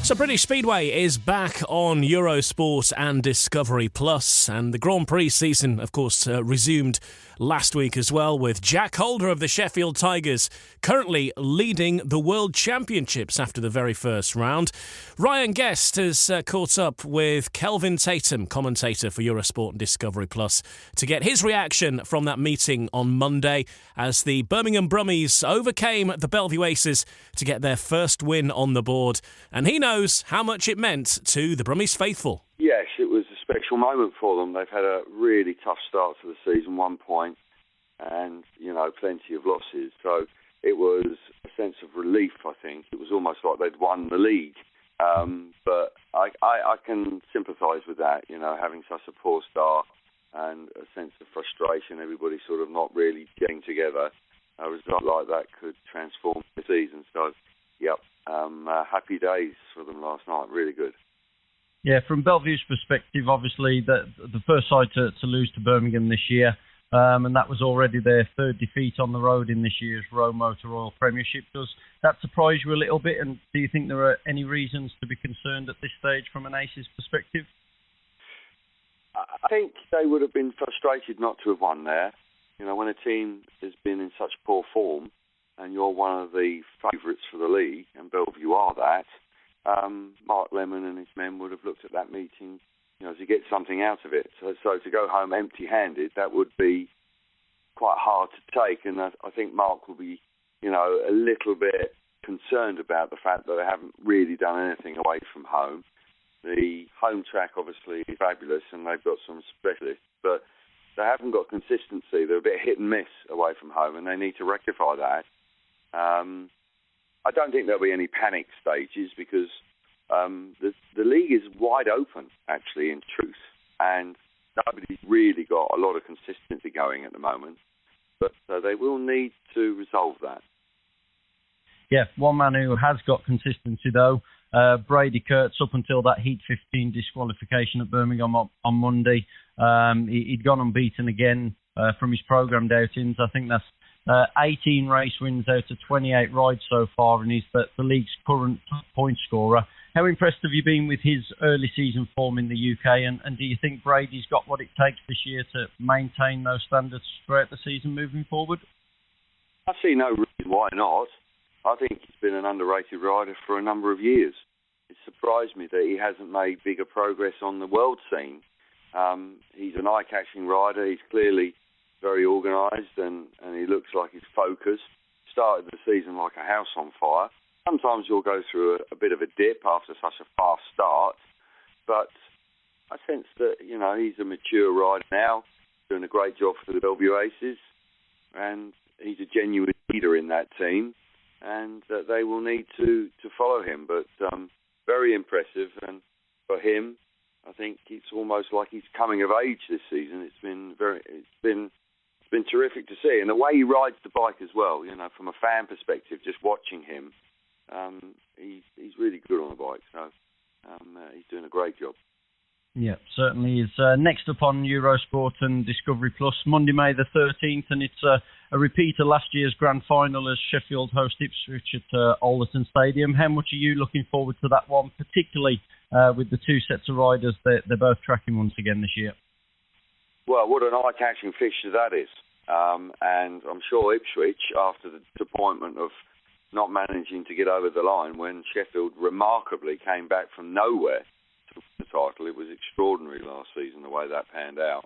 So British Speedway is back on Eurosport and Discovery Plus, and the Grand Prix season, of course, resumed last week as well, with Jack Holder of the Sheffield Tigers currently leading the World Championships after the very first round. Ryan Guest has caught up with Kelvin Tatum, commentator for Eurosport and Discovery Plus, to get his reaction from that meeting on Monday as the Birmingham Brummies overcame the Belle Vue Aces to get their first win on the board. And he knows how much it meant to the Brummies faithful. Yes, it was a special moment for them. They've had a really tough start to the season, 1 point, and, plenty of losses. So it was a sense of relief, I think. It was almost like they'd won the league. But I can sympathise with that, having such a poor start and a sense of frustration, everybody sort of not really getting together. A result like that could transform the season. So, happy days for them last night. Really good. Yeah, from Belle Vue's perspective, obviously the first side to lose to Birmingham this year, and that was already their third defeat on the road in this year's Rowe Motor Oil Premiership. Does that surprise you a little bit, and do you think there are any reasons to be concerned at this stage from an Aces perspective? I think they would have been frustrated not to have won there. When a team has been in such poor form, and you're one of the favourites for the league, and Belle Vue are that, Mark Lemon and his men would have looked at that meeting, to get something out of it. So to go home empty-handed, that would be quite hard to take. And I think Mark will be, a little bit concerned about the fact that they haven't really done anything away from home. The home track, obviously, is fabulous, and they've got some specialists, but they haven't got consistency. They're a bit hit and miss away from home, and they need to rectify that. I don't think there'll be any panic stages because the league is wide open, actually, in truth, and nobody's really got a lot of consistency going at the moment. But they will need to resolve that. Yeah, one man who has got consistency, though, Brady Kurtz, up until that Heat 15 disqualification at Birmingham on Monday. He'd gone unbeaten again from his programmed outings. I think that's 18 race wins out of 28 rides so far, and he's the league's current point scorer. How impressed have you been with his early season form in the UK, and do you think Brady's got what it takes this year to maintain those standards throughout the season moving forward? I see no reason why not. I think he's been an underrated rider for a number of years. It surprised me that he hasn't made bigger progress on the world scene. He's an eye-catching rider. He's clearly very organised and he looks like he's focused. Started the season like a house on fire. Sometimes you'll go through a bit of a dip after such a fast start, but I sense that, he's a mature rider now, doing a great job for the Belle Vue Aces, and he's a genuine leader in that team, and they will need to follow him. But very impressive, and for him, I think it's almost like he's coming of age this season. It's been terrific to see, and the way he rides the bike as well. From a fan perspective, just watching him, he's really good on the bike. So he's doing a great job. Yeah, certainly is. Next up on Eurosport and Discovery Plus, Monday, May the 13th, and it's a repeat of last year's grand final as Sheffield host Ipswich at Alderton Stadium. How much are you looking forward to that one, particularly with the two sets of riders they're both tracking once again this year? Well, what an eye-catching fixture that is. And I'm sure Ipswich, after the disappointment of not managing to get over the line when Sheffield remarkably came back from nowhere to win the title. It was extraordinary last season, the way that panned out.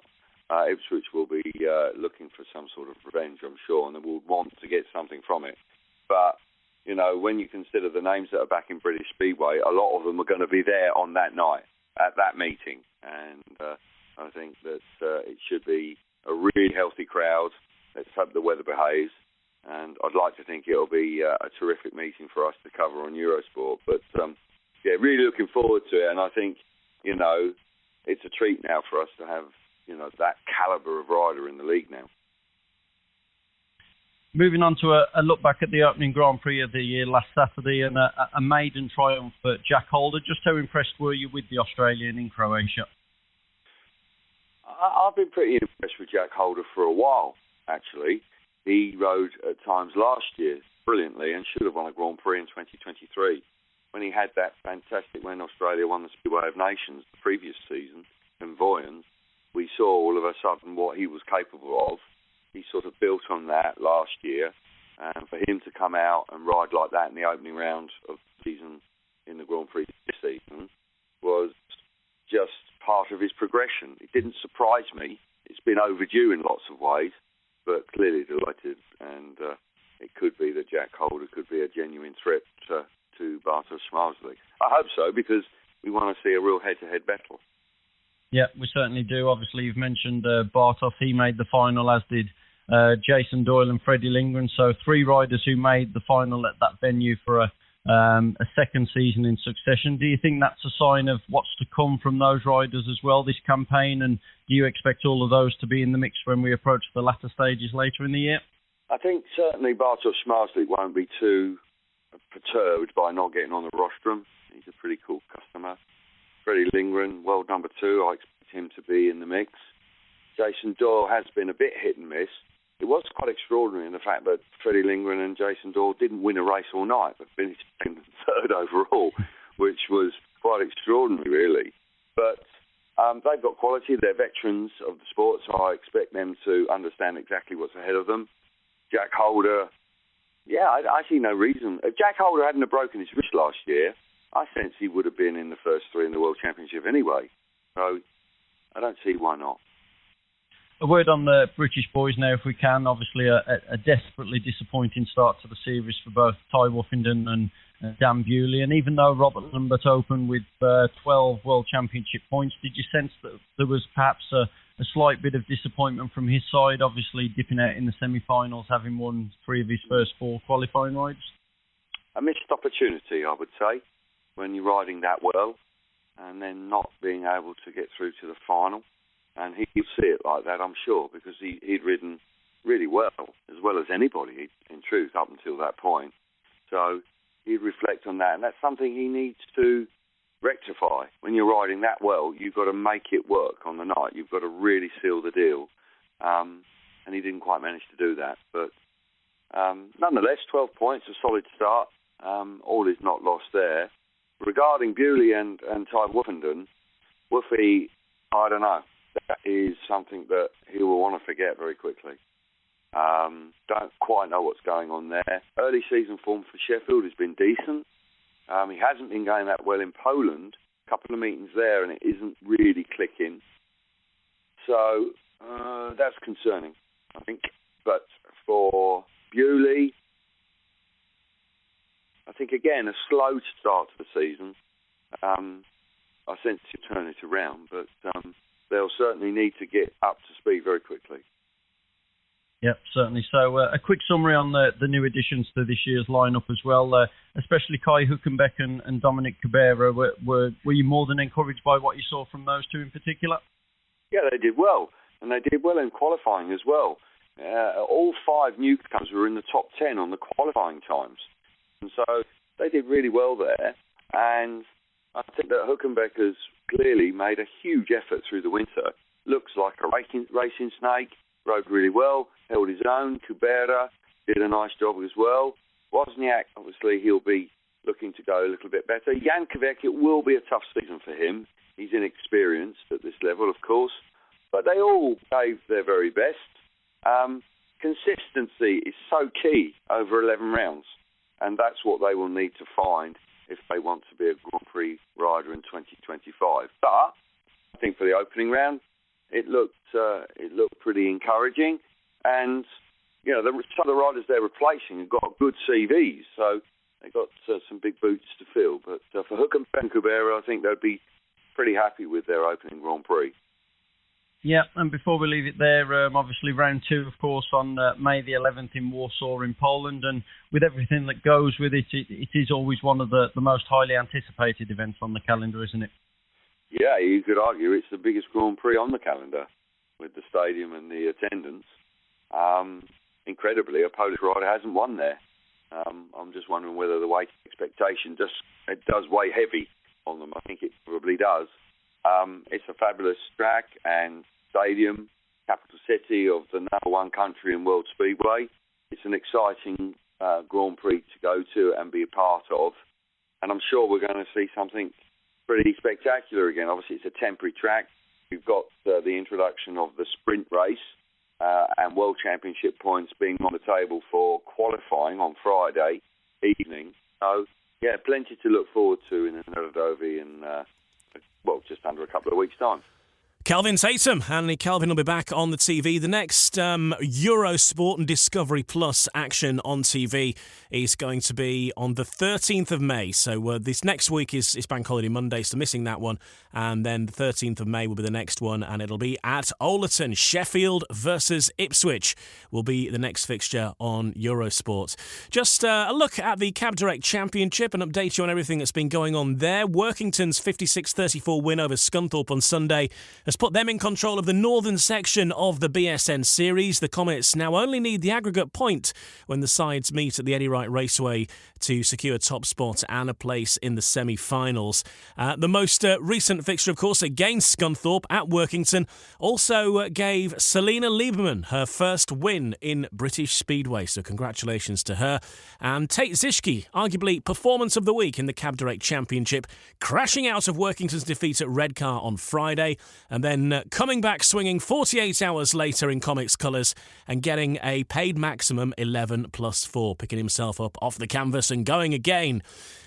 Ipswich will be looking for some sort of revenge, I'm sure, and they will want to get something from it. But, you know, when you consider the names that are back in British Speedway, a lot of them are going to be there on that night, at that meeting. And I think that it should be a really healthy crowd. Let's hope the weather behaves. And I'd like to think it'll be a terrific meeting for us to cover on Eurosport. But, yeah, really looking forward to it. And I think, you know, it's a treat now for us to have, you know, that calibre of rider in the league now. Moving on to a look back at the opening Grand Prix of the year last Saturday and a maiden triumph for Jack Holder. Just how impressed were you with the Australian in Croatia? I've been pretty impressed with Jack Holder for a while, actually. He rode at times last year brilliantly and should have won a Grand Prix in 2023. When he had that fantastic when Australia won the Speedway of Nations the previous season in Voyens, we saw all of a sudden what he was capable of. He sort of built on that last year, and for him to come out and ride like that in the opening round of the season in the Grand Prix this season was just part of his progression. It didn't surprise me. It's been overdue in lots of ways, but clearly delighted, and it could be that Jack Holder could be a genuine threat to Bartosz Szmalski. I hope so, because we want to see a real head-to-head battle. Yeah, we certainly do. Obviously, you've mentioned Bartosz. He made the final, as did Jason Doyle and Freddie Lindgren. So 3 riders who made the final at that venue for a second season in succession. Do you think that's a sign of what's to come from those riders as well this campaign? And do you expect all of those to be in the mix when we approach the latter stages later in the year? I think certainly Bartosz Szmalski won't be too perturbed by not getting on the rostrum. He's a pretty cool customer. Freddie Lindgren, world number 2, I expect him to be in the mix. Jason Doyle has been a bit hit and miss. It was quite extraordinary in the fact that Freddie Lindgren and Jason Doyle didn't win a race all night, but finished 3rd overall, which was quite extraordinary, really. But they've got quality. They're veterans of the sport, so I expect them to understand exactly what's ahead of them. Jack Holder, yeah, I see no reason. If Jack Holder hadn't have broken his wrist last year, I sense he would have been in the first 3 in the World Championship anyway. So I don't see why not. A word on the British boys now, if we can. Obviously, a desperately disappointing start to the series for both Ty Woffington and Dan Bewley. And even though Robert Lambert opened with 12 World Championship points, did you sense that there was perhaps a slight bit of disappointment from his side, obviously dipping out in the semi-finals, having won 3 of his first 4 qualifying rides? A missed opportunity, I would say, when you're riding that well and then not being able to get through to the final. And he'll see it like that, I'm sure, because he'd ridden really well as anybody, in truth, up until that point. So he'd reflect on that, and that's something he needs to rectify. When you're riding that well, you've got to make it work on the night. You've got to really seal the deal. And he didn't quite manage to do that. But nonetheless, 12 points, a solid start. All is not lost there. Regarding Bewley and Ty Woffington, Woofy, I don't know. That is something that he will want to forget very quickly. Don't quite know what's going on there. Early season form for Sheffield has been decent. He hasn't been going that well in Poland. A couple of meetings there and it isn't really clicking. So that's concerning, I think. But for Bewley, I think, again, a slow start to the season. I sense he'll turn it around, but they'll certainly need to get up to speed very quickly. Yep, certainly. So a quick summary on the new additions to this year's lineup as well, especially Kai Hülkenberg and Dominic Cabrera. Were you more than encouraged by what you saw from those two in particular? Yeah, they did well, and they did well in qualifying as well. All 5 newcomers were in the top 10 on the qualifying times. And so they did really well there. And I think that Hülkenberg has clearly made a huge effort through the winter. Looks like a racing snake, rode really well, held his own. Cabrera did a nice job as well. Wozniak, obviously, he'll be looking to go a little bit better. Jankovic, it will be a tough season for him. He's inexperienced at this level, of course. But they all gave their very best. Consistency is so key over 11 rounds. and that's what they will need to find if they want to be a Grand Prix rider in 2025. But I think for the opening round, it looked pretty encouraging, and some of the riders they're replacing have got good CVs, so they've got some big boots to fill. But for Hülkenberg and Kubera, I think they'd be pretty happy with their opening Grand Prix. Yeah, and before we leave it there, obviously round 2, of course, on May the 11th in Warsaw in Poland, and with everything that goes with it, it is always one of the most highly anticipated events on the calendar, isn't it? Yeah, you could argue it's the biggest Grand Prix on the calendar with the stadium and the attendance. Incredibly, a Polish rider hasn't won there. I'm just wondering whether the weight expectation does weigh heavy on them. I think it probably does. It's a fabulous track and stadium, capital city of the #1 country in World Speedway. It's an exciting Grand Prix to go to and be a part of, and I'm sure we're going to see something pretty spectacular again. Obviously, it's a temporary track. We've got the introduction of the sprint race and World Championship points being on the table for qualifying on Friday evening. So, yeah, plenty to look forward to in Nadadovi in just under a couple of weeks' time. Kelvin Tatum, and Kelvin will be back on the TV. The next Eurosport and Discovery Plus action on TV is going to be on the 13th of May. So this next week is Bank Holiday Monday, so missing that one. And then the 13th of May will be the next one, and it'll be at Oleton. Sheffield versus Ipswich will be the next fixture on Eurosport. Just a look at the Cab Direct Championship and update you on everything that's been going on there. Workington's 56-34 win over Scunthorpe on Sunday has put them in control of the northern section of the BSN Series. The Comets now only need the aggregate point when the sides meet at the Eddie Wright Raceway to secure top spot and a place in the semi-finals. The most recent fixture, of course, against Scunthorpe at Workington also gave Selina Lieberman her first win in British Speedway, so congratulations to her. And Tate Zischke, arguably performance of the week in the Cab Direct Championship, crashing out of Workington's defeat at Redcar on Friday, and then coming back swinging 48 hours later in Comics colours and getting a paid maximum 11+4, picking himself up off the canvas and going again.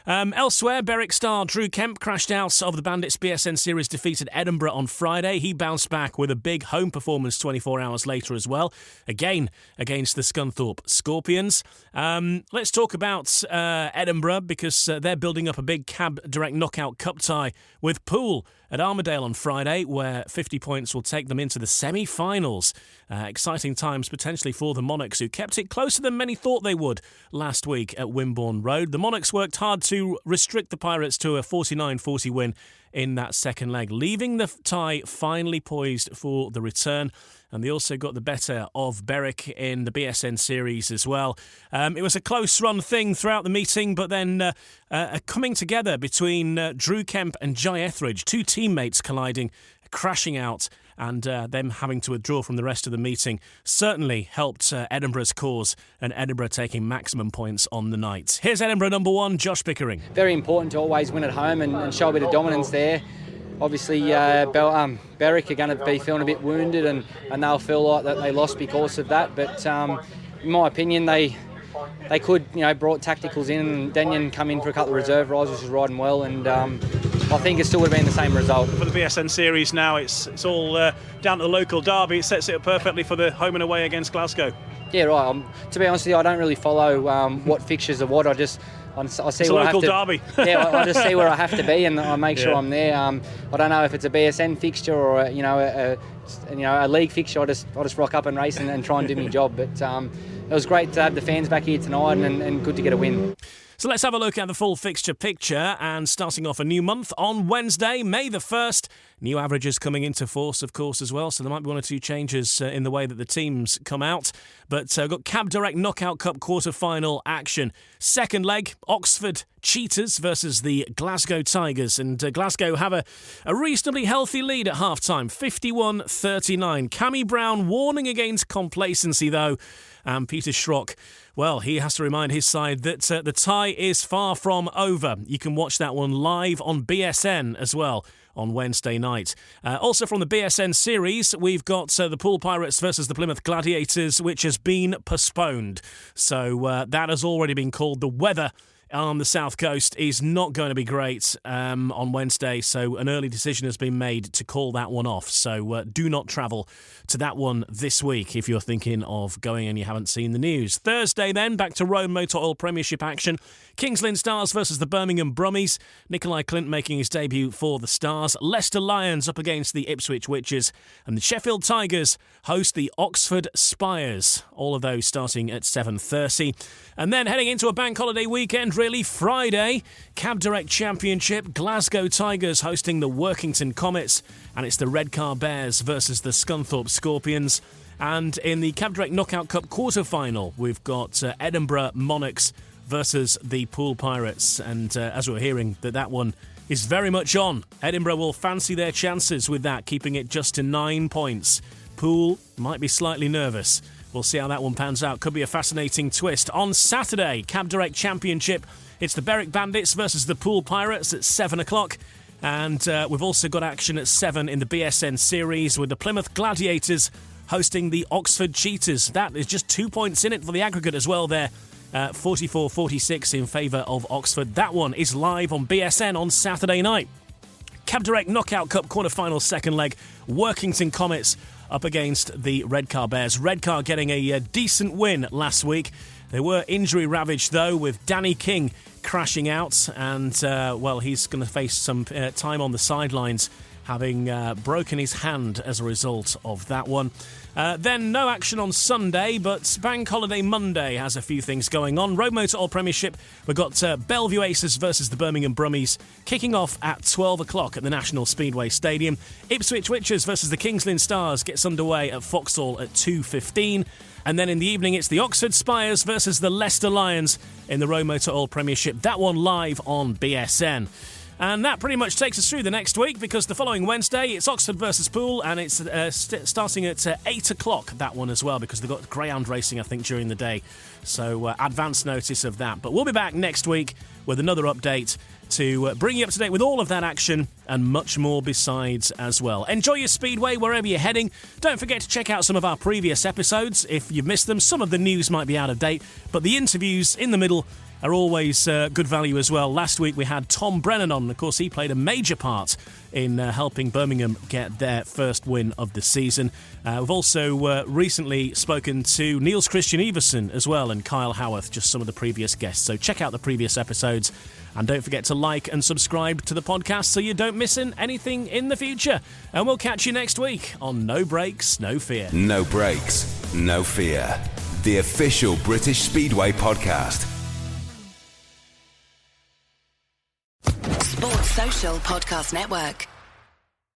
Elsewhere, Berwick star Drew Kemp crashed out of the Bandits BSN Series defeat at Edinburgh on Friday. He bounced back with a big home performance 24 hours later as well, again against the Scunthorpe Scorpions. Let's talk about Edinburgh, because they're building up a big Cab Direct Knockout Cup tie with Poole at Armadale on Friday, where 50 points will take them into the semi-finals. Exciting times potentially for the Monarchs, who kept it closer than many thought they would last week at Wimborne Road. The Monarchs worked hard to restrict the Pirates to a 49-40 win in that second leg, leaving the tie finally poised for the return. And they also got the better of Berwick in the BSN Series as well. It was a close-run thing throughout the meeting, but then a coming together between Drew Kemp and Jai Etheridge, two teammates colliding, crashing out, and them having to withdraw from the rest of the meeting certainly helped Edinburgh's cause, and Edinburgh taking maximum points on the night. Here's Edinburgh number 1, Josh Pickering. Very important to always win at home and show a bit of dominance there. Obviously, Berwick are going to be feeling a bit wounded, and they'll feel like that they lost because of that. But in my opinion, they could, brought tacticals in, and Denyon come in for a couple of reserve rides, which was riding well, and I think it still would have been the same result. For the BSN Series now, it's all down to the local derby. It sets it up perfectly for the home and away against Glasgow. Yeah, right. To be honest with you, I don't really follow what fixtures are what. I see it's where a local I have to, derby. Yeah, I just see where I have to be, and I make sure I'm there. I don't know if it's a BSN fixture or a league fixture. I just rock up and race and try and do my job. But it was great to have the fans back here tonight, and good to get a win. So let's have a look at the full fixture picture, and starting off a new month on Wednesday, May the 1st. New averages coming into force, of course, as well, so there might be one or two changes in the way that the teams come out. But got Cab Direct Knockout Cup quarter-final action. Second leg, Oxford Cheetahs versus the Glasgow Tigers. And Glasgow have a reasonably healthy lead at half-time, 51-39. Cammy Brown warning against complacency, though. And Peter Schrock, well, he has to remind his side that the tie is far from over. You can watch that one live on BSN as well on Wednesday night. Also from the BSN series, we've got the Poole Pirates versus the Plymouth Gladiators, which has been postponed. So that has already been called. The weather on the south coast is not going to be great on Wednesday, so an early decision has been made to call that one off. So do not travel to that one this week if you're thinking of going and you haven't seen the news. Thursday then, back to Rome Motor Oil Premiership action. Kings Lynn Stars versus the Birmingham Brummies. Nicolai Klindt making his debut for the Stars. Leicester Lions up against the Ipswich Witches. And the Sheffield Tigers host the Oxford Spires. All of those starting at 7:30. And then heading into a bank holiday weekend, really, Friday, Cab Direct Championship, Glasgow Tigers hosting the Workington Comets, and it's the Redcar Bears versus the Scunthorpe Scorpions. And in the Cab Direct Knockout Cup quarter-final, we've got Edinburgh Monarchs versus the Poole Pirates, and as we're hearing, that one is very much on. Edinburgh will fancy their chances with that, keeping it just to 9 points. Poole might be slightly nervous. We'll see how that one pans out. Could be a fascinating twist. On Saturday, Cab Direct Championship, it's the Berwick Bandits versus the Poole Pirates at 7 o'clock. And we've also got action at 7 in the BSN series with the Plymouth Gladiators hosting the Oxford Cheetahs. That is just 2 points in it for the aggregate as well there. 44-46 in favour of Oxford. That one is live on BSN on Saturday night. Cab Direct Knockout Cup quarter-final second leg. Workington Comets up against the Redcar Bears. Redcar getting a decent win last week. They were injury-ravaged, though, with Danny King crashing out. And, well, he's going to face some time on the sidelines, having broken his hand as a result of that one. Then no action on Sunday, but Bank Holiday Monday has a few things going on. Road Motor Oil Premiership, we've got Belle Vue Aces versus the Birmingham Brummies, kicking off at 12 o'clock at the National Speedway Stadium. Ipswich Witches versus the Kings Lynn Stars gets underway at Vauxhall at 2:15. And then in the evening, it's the Oxford Spires versus the Leicester Lions in the Road Motor Oil Premiership. That one live on BSN. And that pretty much takes us through the next week, because the following Wednesday, it's Oxford versus Poole, and it's starting at 8 o'clock, that one as well, because they've got greyhound racing, I think, during the day. So advance notice of that. But we'll be back next week with another update to bring you up to date with all of that action and much more besides as well. Enjoy your Speedway wherever you're heading. Don't forget to check out some of our previous episodes. If you've missed them, some of the news might be out of date, but the interviews in the middle are always good value as well. Last week we had Tom Brennan on. Of course, he played a major part in helping Birmingham get their first win of the season. We've also recently spoken to Niels Christian Everson as well, and Kyle Howarth, just some of the previous guests. So check out the previous episodes, and don't forget to like and subscribe to the podcast so you don't miss anything in the future. And we'll catch you next week on No Brakes, No Fear. No Brakes, No Fear. The official British Speedway podcast. Sports Social Podcast Network.